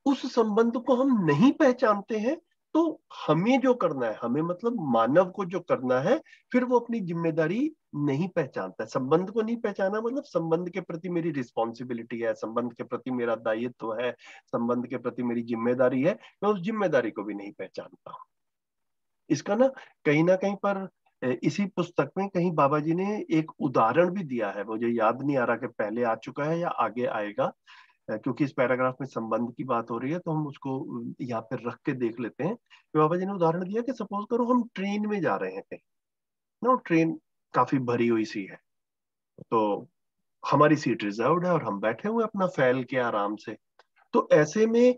उस संबंध को हम नहीं पहचानते हैं तो हमें जो करना है, हमें मतलब मानव को जो करना है, फिर वो अपनी जिम्मेदारी नहीं पहचानता है। संबंध को नहीं पहचाना मतलब संबंध के प्रति मेरी रिस्पॉन्सिबिलिटी है, संबंध के प्रति मेरा दायित्व है, संबंध के प्रति मेरी जिम्मेदारी है, मैं उस जिम्मेदारी को भी नहीं पहचानता हूं। इसका ना कहीं पर इसी पुस्तक में कहीं बाबा जी ने एक उदाहरण भी दिया है, मुझे याद नहीं आ रहा कि पहले आ चुका है या आगे आएगा, क्योंकि इस पैराग्राफ में संबंध की बात हो रही है तो हम उसको यहाँ पे रख के देख लेते हैं। तो बाबा जी ने उदाहरण दिया कि सपोज करो हम ट्रेन में जा रहे हैं कहीं ना, ट्रेन काफी भरी हुई सी है, तो हमारी सीट रिजर्व्ड है और हम बैठे हुए अपना फैल के आराम से। तो ऐसे में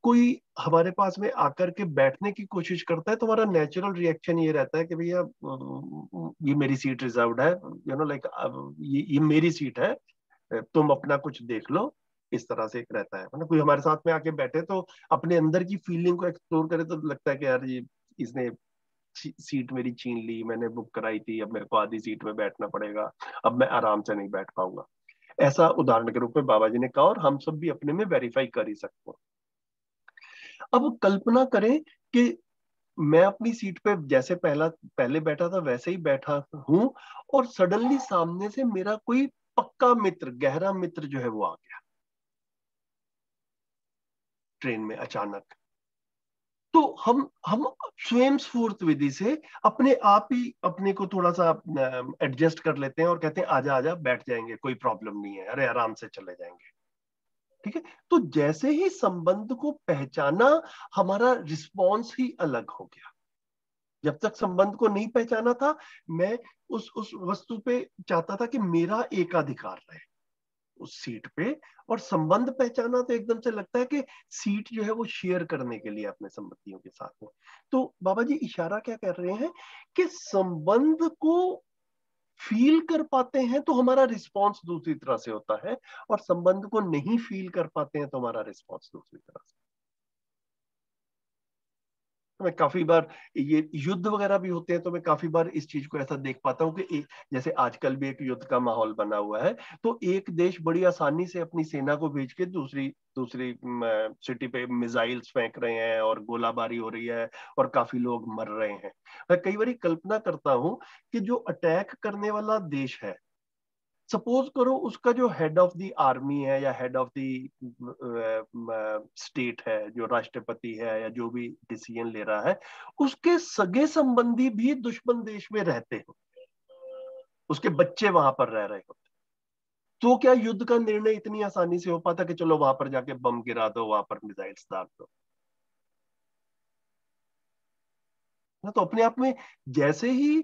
कोई हमारे पास में आकर के बैठने की कोशिश करता है तो हमारा नेचुरल रिएक्शन ये रहता है कि भैया ये मेरी सीट रिजर्व्ड है, लाइक ये मेरी सीट है, तुम अपना कुछ देख लो, इस तरह से एक रहता है। मतलब कोई हमारे साथ में आके बैठे तो अपने अंदर की फीलिंग को एक्सप्लोर करे तो लगता है कि यार ये इसने सीट मेरी छीन ली, मैंने बुक कराई थी, अब मेरे को आधी सीट में बैठना पड़ेगा, अब मैं आराम से नहीं बैठ पाऊंगा। ऐसा उदाहरण के रूप में बाबा जी ने कहा और हम सब भी अपने में वेरीफाई कर ही सकते हैं। अब कल्पना करें कि मैं अपनी सीट पे जैसे पहले बैठा था वैसे ही बैठा हूं और सडनली सामने से मेरा कोई पक्का मित्र, गहरा मित्र जो है वो आ गया ट्रेन में अचानक। तो हम स्वयं स्फूर्त विधि से अपने आप ही अपने को थोड़ा सा एडजस्ट कर लेते हैं और कहते हैं आजा आजा बैठ जाएंगे, कोई प्रॉब्लम नहीं है, अरे आराम से चले जाएंगे। ठीक है, तो जैसे ही संबंध को पहचाना हमारा रिस्पॉन्स ही अलग हो गया। जब तक संबंध को नहीं पहचाना था मैं उस वस्तु पे चाहता था कि मेरा एकाधिकार रहे उस सीट पे, और संबंध पहचाना तो एकदम से लगता है कि सीट जो है वो शेयर करने के लिए अपने संबंधियों के साथ में। तो बाबा जी इशारा क्या कर रहे हैं कि संबंध को फील कर पाते हैं तो हमारा रिस्पॉन्स दूसरी तरह से होता है, और संबंध को नहीं फील कर पाते हैं तो हमारा रिस्पॉन्स दूसरी तरह से। तो मैं काफी बार ये युद्ध वगैरह भी होते हैं तो मैं काफी बार इस चीज को ऐसा देख पाता हूँ कि जैसे आजकल भी एक युद्ध का माहौल बना हुआ है, तो एक देश बड़ी आसानी से अपनी सेना को भेज के दूसरी दूसरी सिटी पे मिसाइल्स फेंक रहे हैं और गोलाबारी हो रही है और काफी लोग मर रहे हैं। मैं कई बार कल्पना करता हूँ कि जो अटैक करने वाला देश है, सपोज करो उसका जो हेड ऑफ द आर्मी है या हेड ऑफ द स्टेट है, जो राष्ट्रपति है या जो भी डिसीजन ले रहा है, उसके सगे संबंधी भी दुश्मन देश में रहते हो, उसके बच्चे वहां पर रह रहे होते, तो क्या युद्ध का निर्णय इतनी आसानी से हो पाता कि चलो वहां पर जाके बम गिरा दो, वहां पर मिसाइल्स दाग दो? तो अपने आप में जैसे ही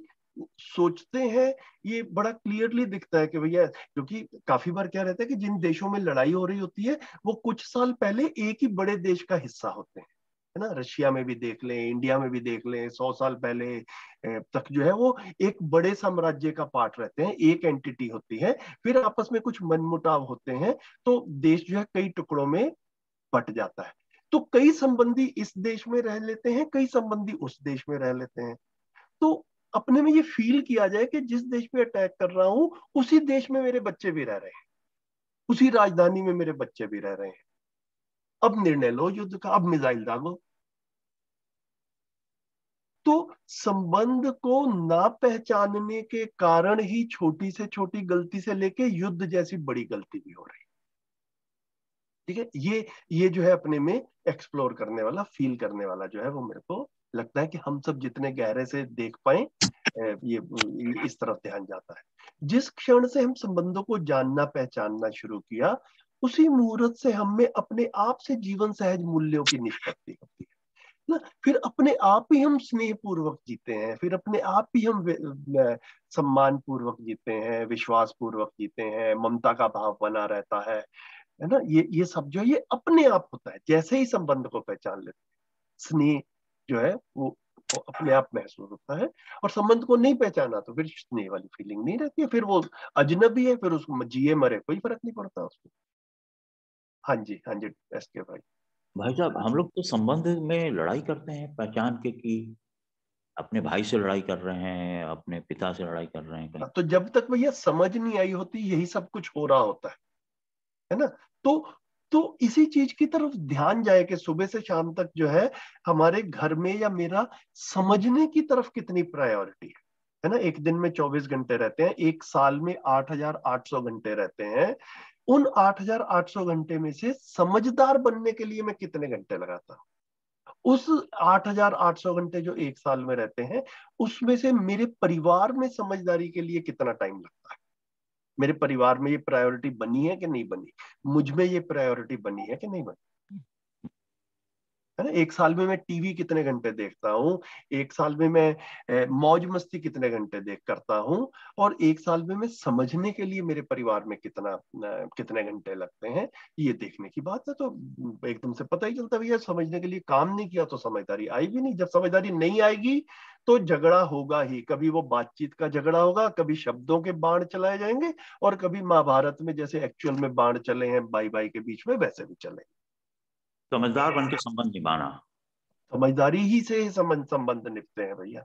सोचते हैं ये बड़ा क्लियरली दिखता है कि भैया, क्योंकि काफी बार क्या रहता है कि जिन देशों में लड़ाई हो रही होती है वो कुछ साल पहले एक ही बड़े देश का हिस्सा होते हैं, है ना। रशिया में भी देख लें, इंडिया में भी देख लें, 100 साल पहले तक जो है वो एक बड़े साम्राज्य का पार्ट रहते हैं, एक एंटिटी होती है, फिर आपस में कुछ मनमुटाव होते हैं तो देश जो है कई टुकड़ों में बट जाता है। तो कई संबंधी इस देश में रह लेते हैं, कई संबंधी उस देश में रह लेते हैं। तो अपने में ये फील किया जाए कि जिस देश में अटैक कर रहा हूं उसी देश में मेरे बच्चे भी रह रहे हैं, उसी राजधानी में मेरे बच्चे भी रह रहे हैं, अब निर्णय लो युद्ध का, अब मिसाइल दागो। तो संबंध को ना पहचानने के कारण ही छोटी से छोटी गलती से लेके युद्ध जैसी बड़ी गलती भी हो रही है। ठीक है, ये जो है अपने में एक्सप्लोर करने वाला, फील करने वाला जो है वो मेरे को लगता है कि हम सब जितने गहरे से देख पाए ये इस तरफ ध्यान जाता है। जिस क्षण से हम संबंधों को जानना पहचानना शुरू किया, उसी मुहूर्त से हम में अपने आप से जीवन सहज मूल्यों की निष्पत्ति होती है ना। फिर अपने आप ही हम स्नेह पूर्वक जीते हैं, फिर अपने आप ही हम सम्मान पूर्वक जीते हैं, विश्वास पूर्वक जीते हैं, ममता का भाव बना रहता है ना। ये सब जो है ये अपने आप होता है जैसे ही संबंध को पहचान लेते हैं। स्नेह जो है वो अपने आप महसूस होता है, और संबंध को नहीं पहचाना तो फिर स्नेह वाली फीलिंग नहीं रहती है, फिर वो अजनबी है, फिर उसको जिए मरे कोई फर्क नहीं पड़ता उसको। हाँ जी, हाँ जी एसके भाई। भाई साहब, हम लोग तो संबंध में लड़ाई करते हैं पहचान के कि अपने भाई से लड़ाई कर रहे हैं, अपने पिता से लड़ाई कर रहे हैं कहीं। तो जब तक भैया समझ नहीं आई होती यही सब कुछ हो रहा होता है ना। तो इसी चीज की तरफ ध्यान जाए कि सुबह से शाम तक जो है हमारे घर में या मेरा समझने की तरफ कितनी प्रायोरिटी है ना। एक दिन में 24 घंटे रहते हैं, एक साल में 8,800 घंटे रहते हैं। उन 8,800 घंटे में से समझदार बनने के लिए मैं कितने घंटे लगाता हूँ? उस 8,800 घंटे जो एक साल में रहते हैं, उसमें से मेरे परिवार में समझदारी के लिए कितना टाइम लगता है? मेरे परिवार में ये प्रायोरिटी बनी है कि नहीं बनी? मुझ में ये प्रायोरिटी बनी है कि नहीं बनी? है ना। एक साल में मैं टीवी कितने घंटे देखता हूँ, एक साल में मैं मौज मस्ती कितने घंटे देख करता हूँ, और एक साल में मैं समझने के लिए मेरे परिवार में कितने घंटे लगते हैं, ये देखने की बात है। तो एकदम से पता ही चलता है भैया, समझने के लिए काम नहीं किया तो समझदारी आई भी नहीं। जब समझदारी नहीं आएगी तो झगड़ा होगा ही। कभी वो बातचीत का झगड़ा होगा, कभी शब्दों के बाण चलाए जाएंगे, और कभी महाभारत में जैसे एक्चुअल में बाण चले हैं भाई भाई के बीच में, वैसे भी चले। समझदार बन के संबंध निभाना। समझदारी ही से संबंध निभते हैं भैया,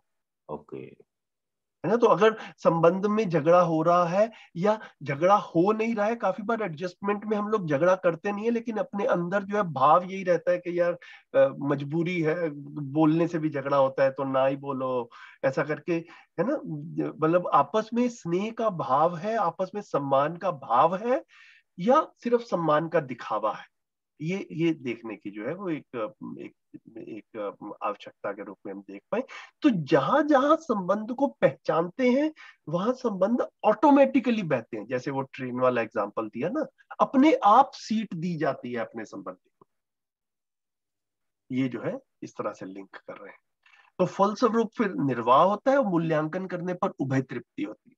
ओके। है ना। तो अगर संबंध में झगड़ा हो रहा है या झगड़ा हो नहीं रहा है, काफी बार एडजस्टमेंट में हम लोग झगड़ा करते नहीं है, लेकिन अपने अंदर जो है भाव यही रहता है कि यार मजबूरी है, बोलने से भी झगड़ा होता है तो ना ही बोलो, ऐसा करके, है ना। मतलब आपस में स्नेह का भाव है, आपस में सम्मान का भाव है, या सिर्फ सम्मान का दिखावा है? ये देखने की जो है वो एक आवश्यकता के रूप में हम देख पाए। तो जहां जहां संबंध को पहचानते हैं वहां संबंध ऑटोमेटिकली बहते हैं। जैसे वो ट्रेन वाला एग्जांपल दिया ना, अपने आप सीट दी जाती है अपने संबंध को। ये जो है इस तरह से लिंक कर रहे हैं। तो फलस्वरूप फिर निर्वाह होता है और मूल्यांकन करने पर उभय तृप्ति होती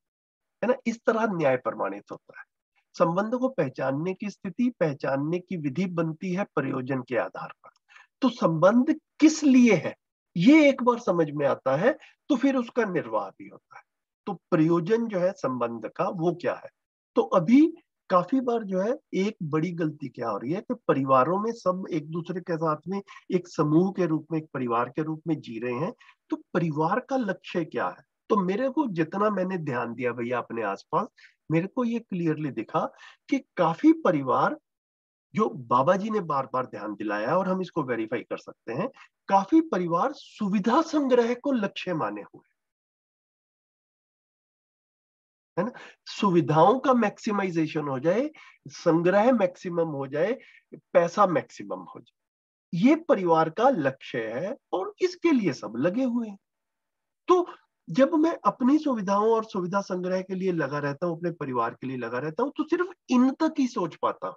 है ना। इस तरह न्याय प्रमाणित होता है। संबंध को पहचानने की स्थिति, पहचानने की विधि बनती है प्रयोजन के आधार पर। तो संबंध किस लिए है ये एक बार समझ में आता है तो फिर उसका निर्वाह भी होता है। तो प्रयोजन जो है संबंध का वो क्या है? तो अभी काफी बार जो है एक बड़ी गलती क्या हो रही है कि परिवारों में सब एक दूसरे के साथ में एक समूह के रूप में, एक परिवार के रूप में जी रहे हैं। तो परिवार का लक्ष्य क्या है? तो मेरे को जितना मैंने ध्यान दिया भैया अपने आसपास, मेरे को ये क्लियरली दिखा कि काफी परिवार, जो बाबा जी ने बार बार ध्यान दिलाया और हम इसको वेरीफाई कर सकते हैं, काफी परिवार सुविधा संग्रह को लक्ष्य माने हुए, है ना। सुविधाओं का मैक्सिमाइजेशन हो जाए, संग्रह मैक्सिमम हो जाए, पैसा मैक्सिमम हो जाए, ये परिवार का लक्ष्य है और इसके लिए सब लगे हुए हैं। तो जब मैं अपनी सुविधाओं और सुविधा संग्रह के लिए लगा रहता हूं, अपने परिवार के लिए लगा रहता हूं, तो सिर्फ इन तक ही सोच पाता हूं,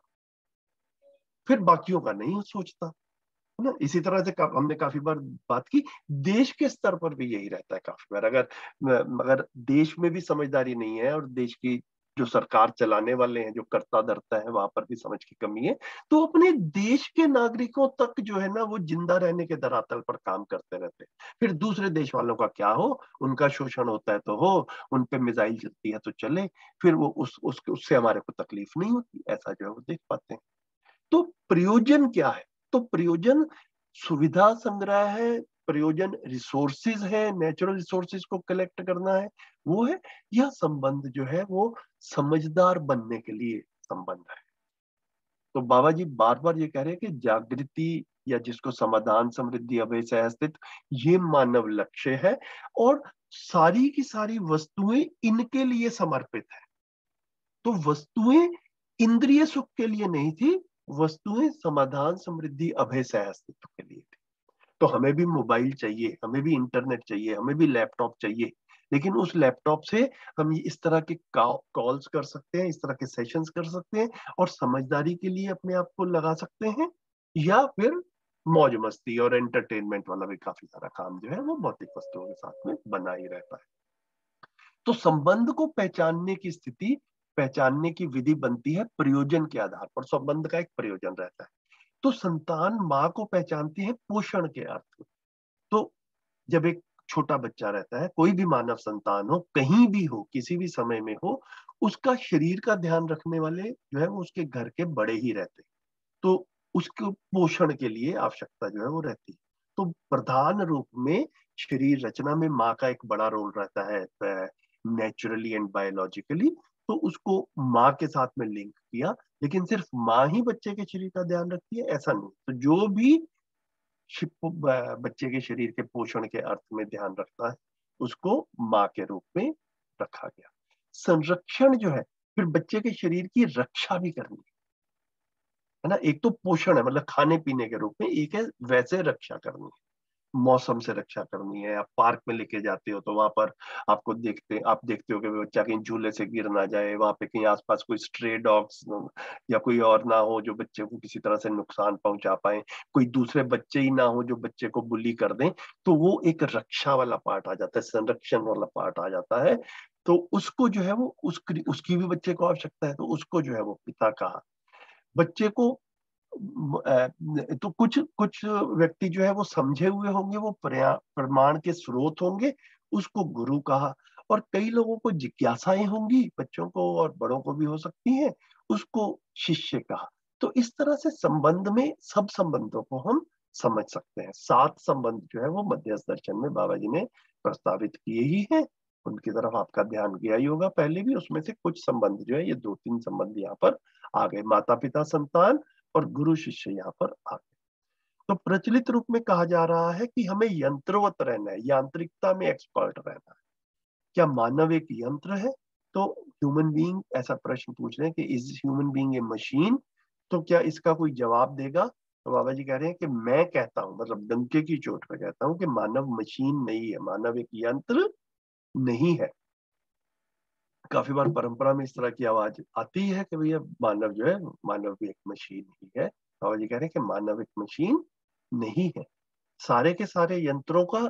फिर बाकियों का नहीं सोचता, है ना। इसी तरह से हमने काफी बार बात की, देश के स्तर पर भी यही रहता है काफी बार। अगर देश में भी समझदारी नहीं है और देश की जो सरकार चलाने वाले हैं, जो कर्ता धर्ता है, वहां पर भी समझ की कमी है, तो अपने देश के नागरिकों तक जो है ना वो जिंदा रहने के धरातल पर काम करते रहते हैं। फिर दूसरे देश वालों का क्या हो, उनका शोषण होता है तो हो, उन पे मिसाइल चलती है तो चले, फिर वो उससे हमारे को तकलीफ नहीं होती, ऐसा जो है वो देख पाते हैं। तो प्रयोजन क्या है? तो प्रयोजन सुविधा संग्रह है, प्रयोजन रिसोर्सेज है, नेचुरल रिसोर्सेज को कलेक्ट करना है, वो है। यह संबंध जो है वो समझदार बनने के लिए संबंध है। तो बाबा जी बार बार ये कह रहे हैं कि जागृति, या जिसको समाधान समृद्धि अभय से स्थित, ये मानव लक्ष्य है, और सारी की सारी वस्तुएं इनके लिए समर्पित है। तो वस्तुएं इंद्रिय सुख के लिए नहीं थी, वस्तुएं समाधान समृद्धि अभय सह अस्तित्व के लिए थी। तो हमें भी मोबाइल चाहिए, हमें भी इंटरनेट चाहिए, हमें भी लैपटॉप चाहिए, लेकिन उस लैपटॉप से हम ये इस तरह के कॉल्स कर सकते हैं, इस तरह के सेशंस कर सकते हैं और समझदारी के लिए अपने आप को लगा सकते हैं, या फिर मौज मस्ती और एंटरटेनमेंट वाला भी काफी सारा काम जो है वो भौतिक वस्तुओं के साथ में बना ही रहता है। तो संबंध को पहचानने की स्थिति, पहचानने की विधि बनती है प्रयोजन के आधार पर। संबंध का एक प्रयोजन रहता है। तो संतान माँ को पहचानती है पोषण के अर्थ में। तो जब एक छोटा बच्चा रहता है, कोई भी मानव संतान हो, कहीं भी हो, किसी भी समय में हो, उसका शरीर का ध्यान रखने वाले जो है वो उसके घर के बड़े ही रहते हैं। तो उसके पोषण के लिए आवश्यकता जो है वो रहती है। तो प्रधान रूप में शरीर रचना में माँ का एक बड़ा रोल रहता है, नेचुरली एंड बायोलॉजिकली। तो उसको माँ के साथ में लिंक किया, लेकिन सिर्फ माँ ही बच्चे के शरीर का ध्यान रखती है ऐसा नहीं। तो जो भी बच्चे के शरीर के पोषण के अर्थ में ध्यान रखता है, उसको माँ के रूप में रखा गया। संरक्षण जो है, फिर बच्चे के शरीर की रक्षा भी करनी है ना। एक तो पोषण है, मतलब खाने पीने के रूप में, एक है वैसे रक्षा करनी है, मौसम से रक्षा करनी है। आप पार्क में लेके जाते हो तो वहां पर आप देखते हो कि बच्चा कहीं झूले से गिर ना जाए, वहां पे कहीं आसपास कोई स्ट्रे डॉग्स या कोई और ना हो जो बच्चे को किसी तरह से नुकसान पहुंचा पाए, कोई दूसरे बच्चे ही ना हो जो बच्चे को बुली कर दें। तो वो एक रक्षा वाला पार्ट आ जाता है, संरक्षण वाला पार्ट आ जाता है। तो उसको जो है वो उसकी भी बच्चे को आवश्यकता है, तो उसको जो है वो पिता कहा। बच्चे को तो कुछ कुछ व्यक्ति जो है वो समझे हुए होंगे, वो प्रमाण के स्रोत होंगे, उसको गुरु कहा। और कई लोगों को जिज्ञासाएं होंगी, बच्चों को और बड़ों को भी हो सकती हैं, उसको शिष्य कहा। तो इस तरह से संबंध में सब संबंधों को हम समझ सकते हैं। 7 संबंध जो है वो मध्यस्थ दर्शन में बाबा जी ने प्रस्तावित किए ही हैं, उनकी तरफ आपका ध्यान गया ही होगा पहले भी। उसमें से कुछ संबंध जो है, ये 2-3 संबंध यहाँ पर आ गए, माता पिता संतान और गुरु शिष्य यहाँ पर आ गए। तो प्रचलित रूप में कहा जा रहा है कि हमें यंत्रवत रहना है, यांत्रिकता में एक्सपर्ट रहना है। क्या मानव एक यंत्र है? तो ह्यूमन बीइंग, ऐसा प्रश्न पूछ रहे हैं कि is human being a machine? तो क्या इसका कोई जवाब देगा? तो बाबा जी कह रहे हैं कि मैं कहता हूं, मतलब डंके की चोट पे कहता हूं कि मानव मशीन नहीं है, मानव एक यंत्र नहीं है। काफी बार परंपरा में इस तरह की आवाज आती है कि भैया मानव जो है, मानव भी एक मशीन ही है। बाबा जी कह रहे हैं कि मानव एक मशीन नहीं है, सारे के सारे यंत्रों का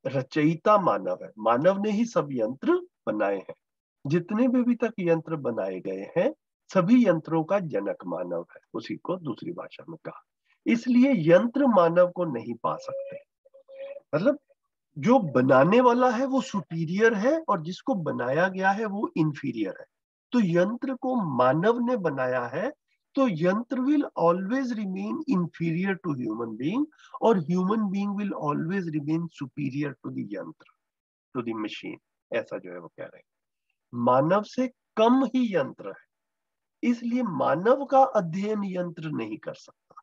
रचयिता मानव है। मानव ने ही सब यंत्र बनाए हैं। जितने भी अभी तक यंत्र बनाए गए हैं, सभी यंत्रों का जनक मानव है, उसी को दूसरी भाषा में कहा। इसलिए यंत्र मानव को नहीं पा सकते। मतलब जो बनाने वाला है वो सुपीरियर है और जिसको बनाया गया है वो इंफीरियर है। तो यंत्र को मानव ने बनाया है, तो yantra will always remain inferior to human being, और human being will always remain superior to the yantra, to the machine. ऐसा जो है वो कह रहे हैं। मानव से कम ही यंत्र है, इसलिए मानव का अध्ययन यंत्र नहीं कर सकता,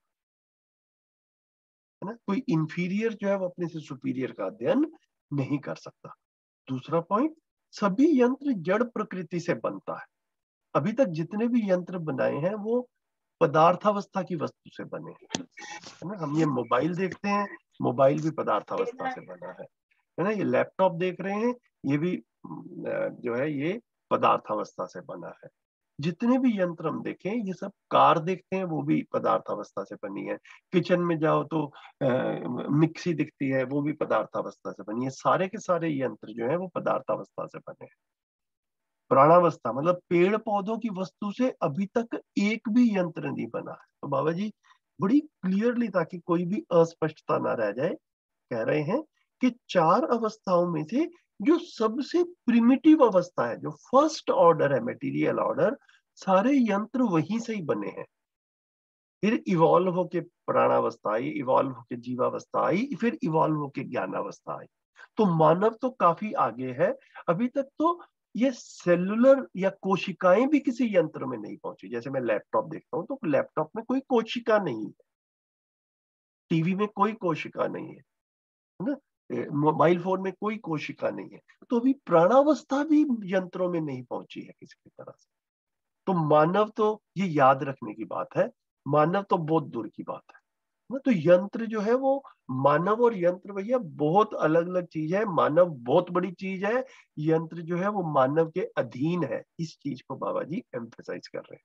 है ना। कोई इंफीरियर जो है वो अपने से सुपीरियर का अध्ययन नहीं कर सकता। दूसरा पॉइंट, सभी यंत्र जड़ प्रकृति से बनता है। अभी तक जितने भी यंत्र बनाए हैं वो पदार्थावस्था की वस्तु से बने हैं, है ना। हम ये मोबाइल देखते हैं, मोबाइल भी पदार्थावस्था से बना है ना। ये लैपटॉप देख रहे हैं, ये भी जो है ये पदार्थावस्था से बना है। जितने भी यंत्र हम देखें, ये सब, कार देखते हैं वो भी पदार्थावस्था से बनी है। किचन में जाओ तो मिक्सी दिखती है, वो भी पदार्थावस्था से बनी है। सारे के सारे यंत्र जो है वो पदार्थावस्था से बने हैं। प्राणावस्था मतलब पेड़ पौधों की वस्तु से अभी तक एक भी यंत्र नहीं बना है। तो बाबा जी बड़ी क्लियरली, ताकि कोई भी अस्पष्टता ना रह जाए, कह रहे हैं कि 4 अवस्थाओं में से जो सबसे प्रिमिटिव अवस्था है, जो फर्स्ट ऑर्डर है, मटेरियल ऑर्डर, सारे यंत्र वहीं से ही बने हैं। फिर इवॉल्व होके प्राणावस्था आई, इवॉल्व होके जीवावस्था आई, फिर इवॉल्व होके ज्ञानावस्था आई। तो मानव तो काफी आगे है। अभी तक तो ये सेलुलर या कोशिकाएं भी किसी यंत्र में नहीं पहुंची। जैसे मैं लैपटॉप देखता हूं तो लैपटॉप में कोई कोशिका नहीं है, टीवी में कोई कोशिका नहीं है ना, मोबाइल फोन में कोई कोशिका नहीं है। तो अभी प्राणावस्था भी यंत्रों में नहीं पहुंची है किसी भी तरह से। तो मानव तो, ये याद रखने की बात है, मानव तो बहुत दूर की बात है। तो यंत्र जो है वो, मानव और यंत्र भैया बहुत अलग अलग चीज है। मानव बहुत बड़ी चीज है, यंत्र जो है वो मानव के अधीन है। इस चीज को बाबा जी एम्फेसाइज कर रहे हैं।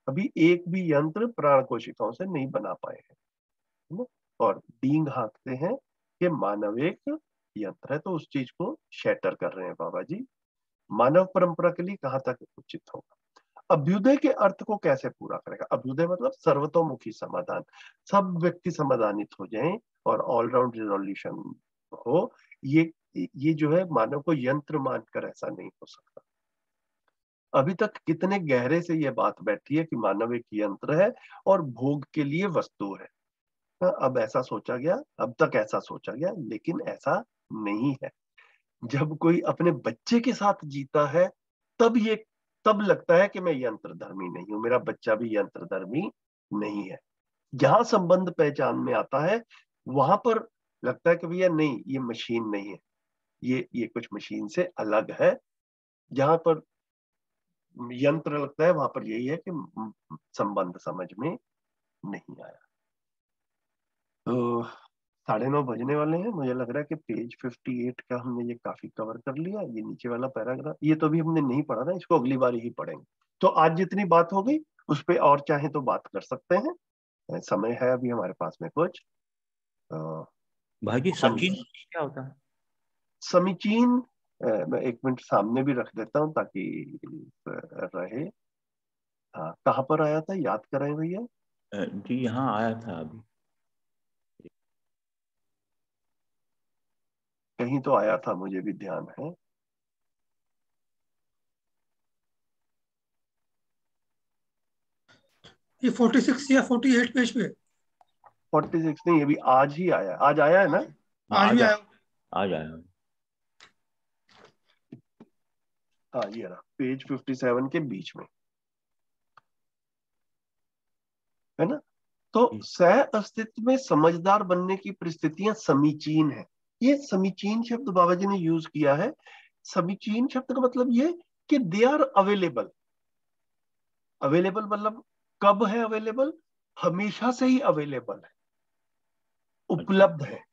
अभी एक भी यंत्र प्राण कोशिकाओं से नहीं बना पाए हैं, है ना? और डींग हाँकते हैं कि मानव एक यंत्र है, तो उस चीज को शैटर कर रहे हैं बाबा जी। मानव परंपरा के लिए कहाँ तक उचित होगा? अभ्युदय के अर्थ को कैसे पूरा करेगा? अभ्युदय मतलब सर्वतोमुखी समाधान, सब व्यक्ति समाधानित हो जाएं और ऑलराउंड रिजोल्यूशन हो। ये जो है मानव को यंत्र मानकर ऐसा नहीं हो सकता। अभी तक कितने गहरे से ये बात बैठी है कि मानव एक यंत्र है और भोग के लिए वस्तु है। अब ऐसा सोचा गया, अब तक ऐसा सोचा गया, लेकिन ऐसा नहीं है। जब कोई अपने बच्चे के साथ जीता है तब लगता है कि मैं यंत्र धर्मी नहीं हूं, मेरा बच्चा भी यंत्र धर्मी नहीं है। जहां संबंध पहचान में आता है वहां पर लगता है कि भैया नहीं, ये मशीन नहीं है, ये कुछ मशीन से अलग है। जहां पर यंत्र लगता है वहां पर यही है कि संबंध समझ में नहीं आया। तो 9:30 बजने वाले हैं। मुझे लग रहा है कि पेज 58 का हमने ये काफी कवर कर लिया। ये नीचे वाला पैराग्राफ ये तो अभी हमने नहीं पढ़ा ना, इसको अगली बार ही पढ़ेंगे। तो आज जितनी बात हो गई उस पे और चाहे तो बात कर सकते हैं, समय है अभी हमारे पास में कुछ। भाई जी समीचीन क्या होता है? समीचीन मैं 1 मिनट सामने भी रख देता हूँ ताकि रहे। हाँ, कहाँ पर आया था, याद कराएं भैया। जी यहाँ आया था अभी, कहीं तो आया था, मुझे भी ध्यान है। ये 46 या 48 पेज पे 46 नहीं, अभी आज ही आया, आज आया है ना। आज भी आया। आज आया। हाँ ये रहा, पेज 57 के बीच में, है ना। तो सह अस्तित्व में समझदार बनने की परिस्थितियां समीचीन है। ये समीचीन शब्द बाबा जी ने यूज किया है। समीचीन शब्द का मतलब ये कि दे आर अवेलेबल। अवेलेबल मतलब कब है अवेलेबल? हमेशा से ही अवेलेबल है, उपलब्ध है।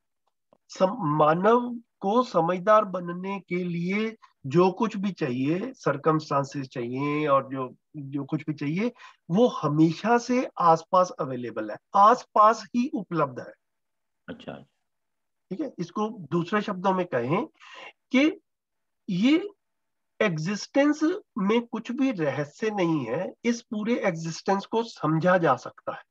मानव को समझदार बनने के लिए जो कुछ भी चाहिए, सरकमस्टांसेस चाहिए और जो जो कुछ भी चाहिए, वो हमेशा से आसपास अवेलेबल है, आसपास ही उपलब्ध है। अच्छा, ठीक है, इसको दूसरे शब्दों में कहें कि ये एग्जिस्टेंस में कुछ भी रहस्य नहीं है। इस पूरे एग्जिस्टेंस को समझा जा सकता है।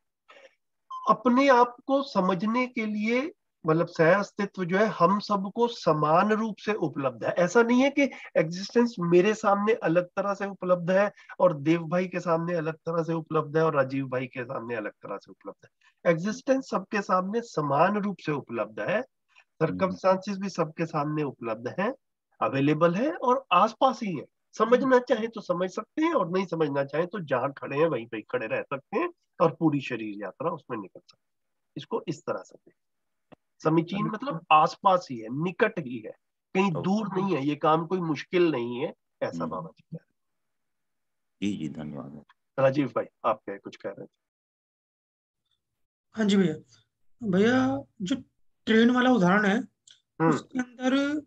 अपने आप को समझने के लिए मतलब सह अस्तित्व जो है हम सबको समान रूप से उपलब्ध है। ऐसा नहीं है कि एग्जिस्टेंस मेरे सामने अलग तरह से उपलब्ध है और देव भाई के सामने अलग तरह से उपलब्ध है और राजीव भाई के सामने अलग तरह से उपलब्ध है। एग्जिस्टेंस सबके सामने समान रूप से उपलब्ध है, सर्कमस्टांसेस भी सबके सामने उपलब्ध है, अवेलेबल है और आसपास ही है। समझना चाहे तो समझ सकते हैं और नहीं समझना चाहे तो जहां खड़े हैं वहीं पे खड़े रह सकते हैं और पूरी शरीर यात्रा उसमें निकल सकते हैं। इसको इस तरह से देखें। समीचीन मतलब आसपास ही है, निकट ही है, कहीं दूर नहीं है, ये काम कोई मुश्किल नहीं है, ऐसा बाबा जी कह रहे जी जी धन्यवाद। हैं। राजीव भाई आप क्या कुछ कह रहे थे? हाँ जी भैया। भैया जो ट्रेन वाला उदाहरण है उसके अंदर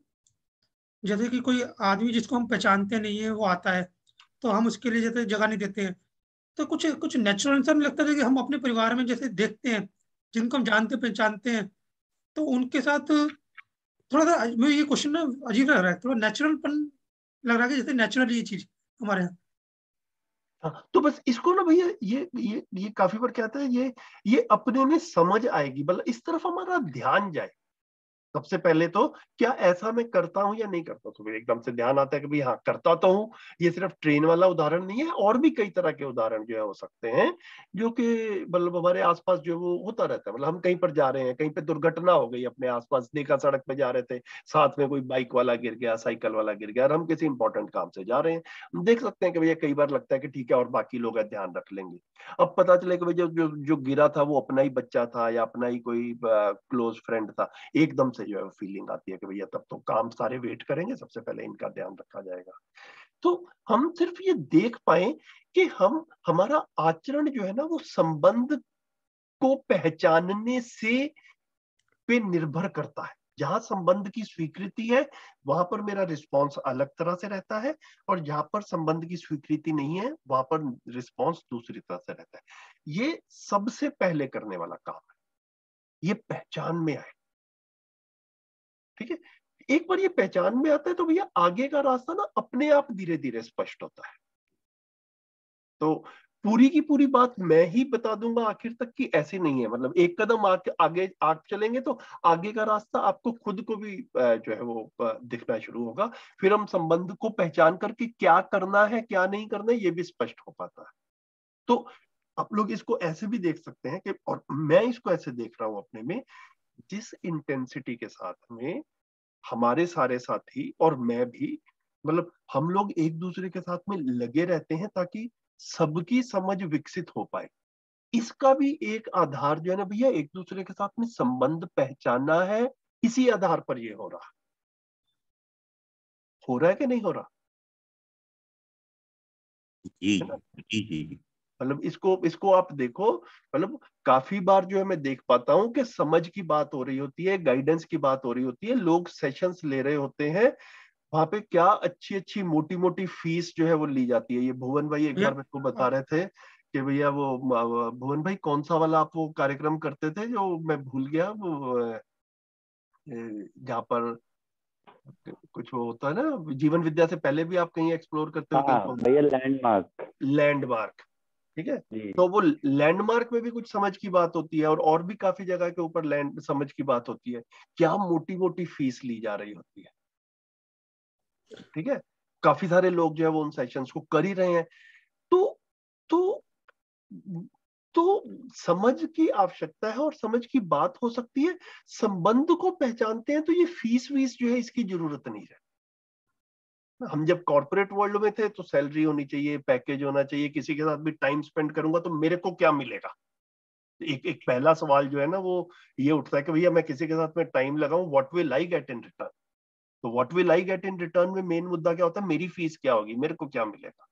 जैसे कि कोई आदमी जिसको हम पहचानते नहीं है वो आता है तो हम उसके लिए जैसे जगह नहीं देते हैं। तो कुछ कुछ नेचुरल इंसान लगता है कि हम अपने परिवार में जैसे देखते हैं जिनको हम जानते पहचानते हैं तो उनके साथ थोड़ा सा मुझे ये क्वेश्चन ना अजीब लग रहा है, थोड़ा नेचुरलपन लग रहा है कि जैसे नेचुरल ये चीज हमारे यहाँ। हाँ, तो बस इसको ना भैया ये काफी बार क्या आता है, ये अपने में समझ आएगी, मतलब इस तरफ हमारा ध्यान जाए। सबसे पहले तो क्या ऐसा मैं करता हूं या नहीं करता, तो फिर एकदम से ध्यान आता है कि भाई हाँ करता तो हूं। ये सिर्फ ट्रेन वाला उदाहरण नहीं है, और भी कई तरह के उदाहरण जो है हो सकते हैं जो कि मतलब हमारे आसपास जो वो होता रहता है। मतलब हम कहीं पर जा रहे हैं, कहीं पे दुर्घटना हो गई, अपने आसपास देखा, सड़क पे जा रहे थे, साथ में कोई बाइक वाला गिर गया, साइकिल वाला गिर गया और हम किसी इंपॉर्टेंट काम से जा रहे हैं। हम देख सकते हैं कि भैया कई बार लगता है कि ठीक है और बाकी लोग ध्यान रख लेंगे। अब पता चले कि भाई जो जो जो गिरा था वो अपना ही बच्चा था या अपना ही कोई क्लोज फ्रेंड था। एकदम से जो है फीलिंग आती है कि भैया तब तो काम सारे वेट करेंगे, सबसे पहले इनका ध्यान रखा जाएगा। तो हम सिर्फ ये देख पाए कि हम हमारा आचरण जो है ना वो संबंध को पहचानने से पे निर्भर करता है। जहां संबंध की स्वीकृति है वहां पर मेरा रिस्पॉन्स अलग तरह से रहता है, और जहां पर संबंध की स्वीकृति नहीं है वहां पर रिस्पॉन्स दूसरी तरह से रहता है। ये सबसे पहले करने वाला काम है, ये पहचान में आए। ठीक है, एक बार ये पहचान में आता है तो भैया आगे का रास्ता ना अपने आप धीरे धीरे स्पष्ट होता है। तो पूरी की पूरी बात मैं ही बता दूंगा आखिर तक कि ऐसे नहीं है, मतलब एक कदम आगे आप चलेंगे तो आगे का रास्ता आपको खुद को भी जो है वो दिखना शुरू होगा। फिर हम संबंध को पहचान करके क्या करना है क्या नहीं करना है ये भी स्पष्ट हो पाता है। तो आप लोग इसको ऐसे भी देख सकते हैं कि, और मैं इसको ऐसे देख रहा हूं अपने में, जिस इंटेंसिटी के साथ में हमारे सारे साथी और मैं भी, मतलब हम लोग एक दूसरे के साथ में लगे रहते हैं ताकि सबकी समझ विकसित हो पाए। इसका भी एक आधार जो है ना भैया, एक दूसरे के साथ में संबंध पहचानना है, इसी आधार पर ये हो रहा है कि नहीं हो रहा? जी है ना? जी जी। मतलब इसको आप देखो, मतलब काफी बार जो है मैं देख पाता हूं कि समझ की बात हो रही होती है, गाइडेंस की बात हो रही होती है, लोग सेशंस ले रहे होते हैं, वहां पे क्या अच्छी अच्छी मोटी मोटी फीस जो है वो ली जाती है। ये भुवन भाई एक बार मेरे को बता रहे थे कि भैया वो भुवन भाई कौन सा वाला आप वो कार्यक्रम करते थे जो मैं भूल गया, वो जहाँ पर कुछ वो होता है ना, जीवन विद्या से पहले भी आप कहीं एक्सप्लोर करते हो, हाँ भैया, लैंडमार्क। लैंडमार्क। ठीक है, जी। तो वो लैंडमार्क में भी कुछ समझ की बात होती है, और भी काफी जगह के ऊपर लैंड समझ की बात होती है। क्या मोटी मोटी फीस ली जा रही होती है। ठीक है, काफी सारे लोग जो है वो उन सेशंस को कर ही रहे हैं। तो तो तो समझ की आवश्यकता है, और समझ की बात हो सकती है। संबंध को पहचानते हैं तो ये फीस वीस जो है इसकी जरूरत नहीं है। हम जब कॉर्पोरेट वर्ल्ड में थे तो सैलरी होनी चाहिए, पैकेज होना चाहिए, किसी के साथ भी टाइम स्पेंड करूंगा तो मेरे को क्या मिलेगा। एक पहला सवाल जो है ना वो ये उठता है कि भैया मैं किसी के साथ में टाइम लगाऊं, what will I get in return. तो what will I get in return में मेन मुद्दा क्या होता है, मेरी फीस क्या होगी, मेरे को क्या मिलेगा।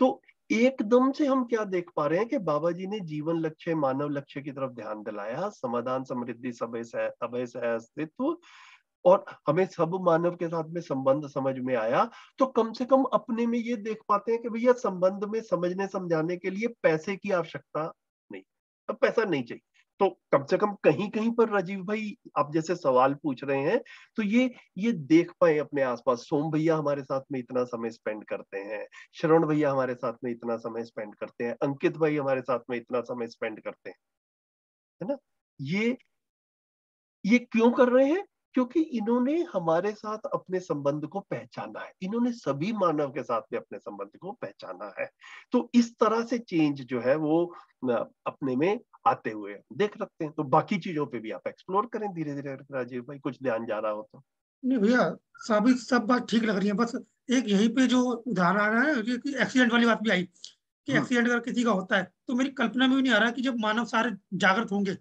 तो एकदम से हम क्या देख पा रहे हैं कि बाबा जी ने जीवन लक्ष्य मानव लक्ष्य की तरफ ध्यान दिलाया, समाधान समृद्धि अभय सह अस्तित्व, और हमें सब मानव के साथ में संबंध समझ में आया। तो कम से कम अपने में ये देख पाते हैं कि भैया संबंध में समझने समझाने के लिए पैसे की आवश्यकता नहीं, अब पैसा नहीं चाहिए। तो कम से कम कहीं कहीं पर राजीव भाई आप जैसे सवाल पूछ रहे हैं तो ये देख पाए अपने आसपास, सोम भैया हमारे साथ में इतना समय स्पेंड करते हैं, श्रवण भैया हमारे साथ में इतना समय स्पेंड करते हैं, अंकित भाई हमारे साथ में इतना समय स्पेंड करते हैं, है ना। ये क्यों कर रहे हैं? क्योंकि इन्होंने हमारे साथ अपने संबंध को पहचाना है, इन्होंने सभी मानव के साथ में अपने संबंध को पहचाना है। तो इस तरह से चेंज जो है वो अपने में आते हुए देख रखते हैं। तो बाकी चीजों पे भी आप एक्सप्लोर करें धीरे धीरे राजीव भाई, कुछ ध्यान जा रहा हो तो। नहीं भैया, सब बात ठीक लग रही है, बस एक यहीं पे जो उदाहरण आ रहा है ये कि एक्सीडेंट वाली बात भी आई कि एक्सीडेंट अगर किसी का होता है तो मेरी कल्पना में भी नहीं आ रहा कि जब मानव सारे जागृत होंगे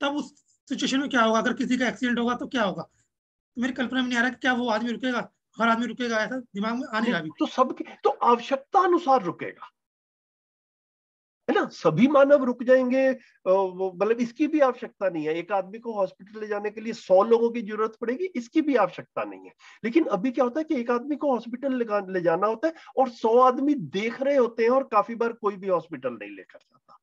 तब उस सिचुएशन में क्या होगा। अगर किसी का एक्सीडेंट होगा तो क्या होगा, तो मेरी कल्पना में नहीं आ रहा कि क्या वो आदमी रुकेगा, हर आदमी रुकेगा, ऐसा दिमाग में आ नहीं रहा अभी। तो सबके तो आवश्यकता अनुसार रुकेगा, है ना, सभी मानव रुक जाएंगे मतलब इसकी भी आवश्यकता नहीं है। एक आदमी को हॉस्पिटल ले जाने के लिए 100 लोगों की जरूरत पड़ेगी, इसकी भी आवश्यकता नहीं है। लेकिन अभी क्या होता है कि एक आदमी को हॉस्पिटल ले जाना होता है और 100 आदमी देख रहे होते हैं, और काफी बार कोई भी हॉस्पिटल नहीं लेकर जाता,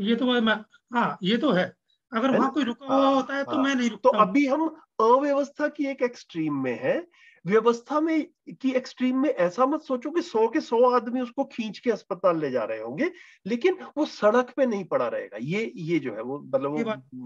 ये तो मैं हाँ ये तो है, अगर है वहां ना। कोई रुका हुआ होता है तो मैं नहीं तो रुकता हूँ। अभी हम अव्यवस्था की एक एक्सट्रीम में है, व्यवस्था में की एक्सट्रीम में ऐसा मत सोचो कि 100 के 100 आदमी उसको खींच के अस्पताल ले जा रहे होंगे, लेकिन वो सड़क पे नहीं पड़ा रहेगा। ये जो है वो मतलब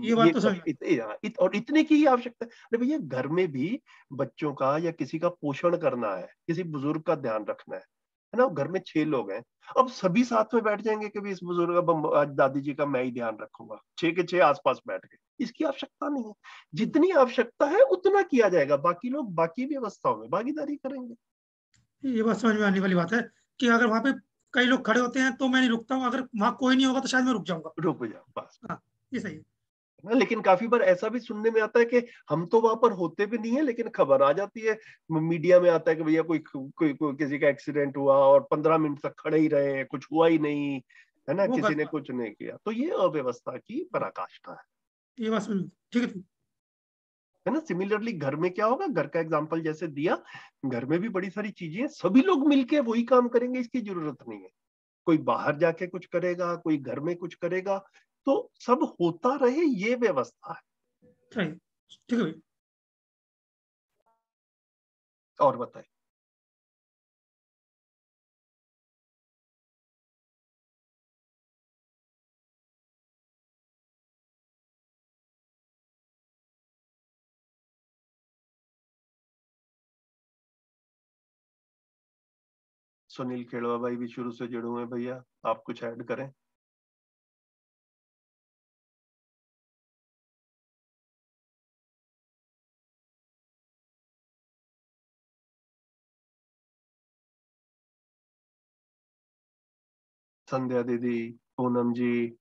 ये बात तो समझ और इतने की ही आवश्यकता है। अरे भैया घर में भी बच्चों का या किसी का पोषण करना है, किसी बुजुर्ग का ध्यान रखना है ना, घर में 6 लोग हैं, अब सभी साथ में बैठ जाएंगे कि भी इस बुजुर्ग का आज दादी जी का मैं ही ध्यान रखूंगा, 6 के 6 आसपास बैठ गए, इसकी आवश्यकता नहीं है। जितनी आवश्यकता है उतना किया जाएगा, बाकी लोग बाकी व्यवस्थाओं में भागीदारी करेंगे। ये बात समझ में आने वाली बात है कि अगर वहां पे कई लोग खड़े होते हैं तो मैं नहीं रुकता हूँ, अगर वहां कोई नहीं होगा तो शायद मैं रुक जाऊंगा। रुक जाओ बस। हाँ, ये सही है। लेकिन काफी बार ऐसा भी सुनने में आता है कि हम तो वहां पर होते भी नहीं है, लेकिन खबर आ जाती है, मीडिया में आता है कि भैया कोई किसी का एक्सीडेंट हुआ और 15 मिनट तक खड़े ही रहे, कुछ हुआ ही नहीं, है ना, वो किसी ने गलत कुछ नहीं किया, तो ये अव्यवस्था की पराकाष्ठा है। ये बात समझ, ठीक है। है ना। सिमिलरली घर में क्या होगा, घर का एग्जांपल जैसे दिया, घर में भी बड़ी सारी चीजें हैं, सभी लोग मिलके वही काम करेंगे, इसकी जरूरत नहीं है। कोई बाहर जाके कुछ करेगा, कोई घर में कुछ करेगा, तो सब होता रहे, ये व्यवस्था है। सही, ठीक है भाई। और बताए। सुनील खेड़वा भाई भी शुरू से जुड़े हुए हैं, भैया आप कुछ ऐड करें। संध्या दीदी, पूनम जी।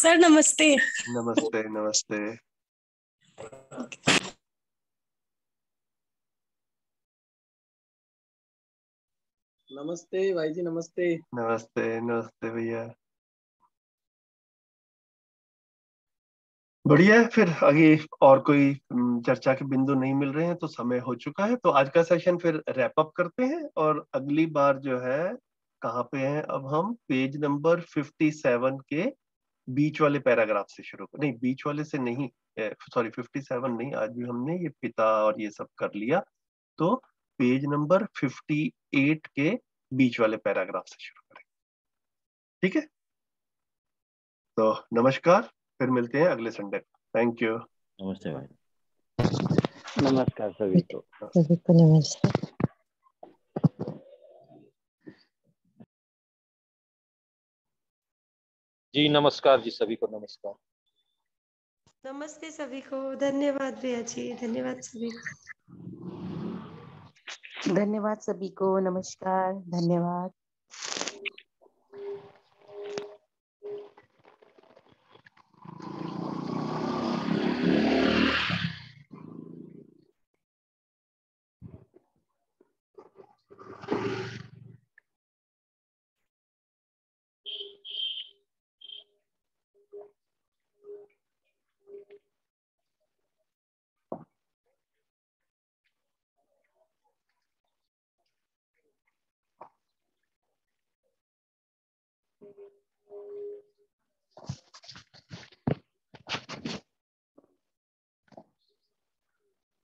सर नमस्ते। नमस्ते नमस्ते। नमस्ते भाई जी, नमस्ते। नमस्ते नमस्ते भैया। बढ़िया है। फिर आगे और कोई चर्चा के बिंदु नहीं मिल रहे हैं तो समय हो चुका है, तो आज का सेशन फिर रैप अप करते हैं। और अगली बार जो है, कहाँ पे हैं अब हम, पेज नंबर 57 के बीच वाले पैराग्राफ से शुरू नहीं, बीच वाले से नहीं, सॉरी 57 नहीं, आज भी हमने ये पिता और ये सब कर लिया, तो पेज नंबर 58 के बीच वाले पैराग्राफ से शुरू करें। ठीक है, तो नमस्कार, फिर मिलते हैं अगले संडे को। Thank you. नमस्ते भाई। नमस्कार सभी को। सभी को नमस्कार। जी नमस्कार जी, सभी को नमस्कार। नमस्ते सभी को, धन्यवाद भैया जी, धन्यवाद सभी को। धन्यवाद सभी को, नमस्कार, धन्यवाद।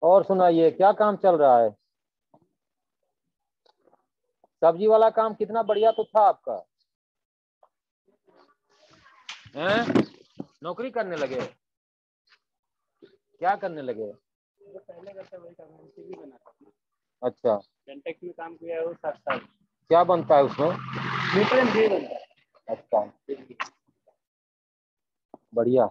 और सुनाइए, क्या काम चल रहा है? सब्जी वाला काम कितना बढ़िया तो था आपका, हैं? नौकरी करने लगे? क्या करने लगे? जो पहले करता वही काम है, टीवी बनाता हूँ। अच्छा, डेंटेक्स में काम किया है वो 7 साल। क्या बनता है उसमें? मीटर एंड बिल बनता है। अच्छा, बढ़िया।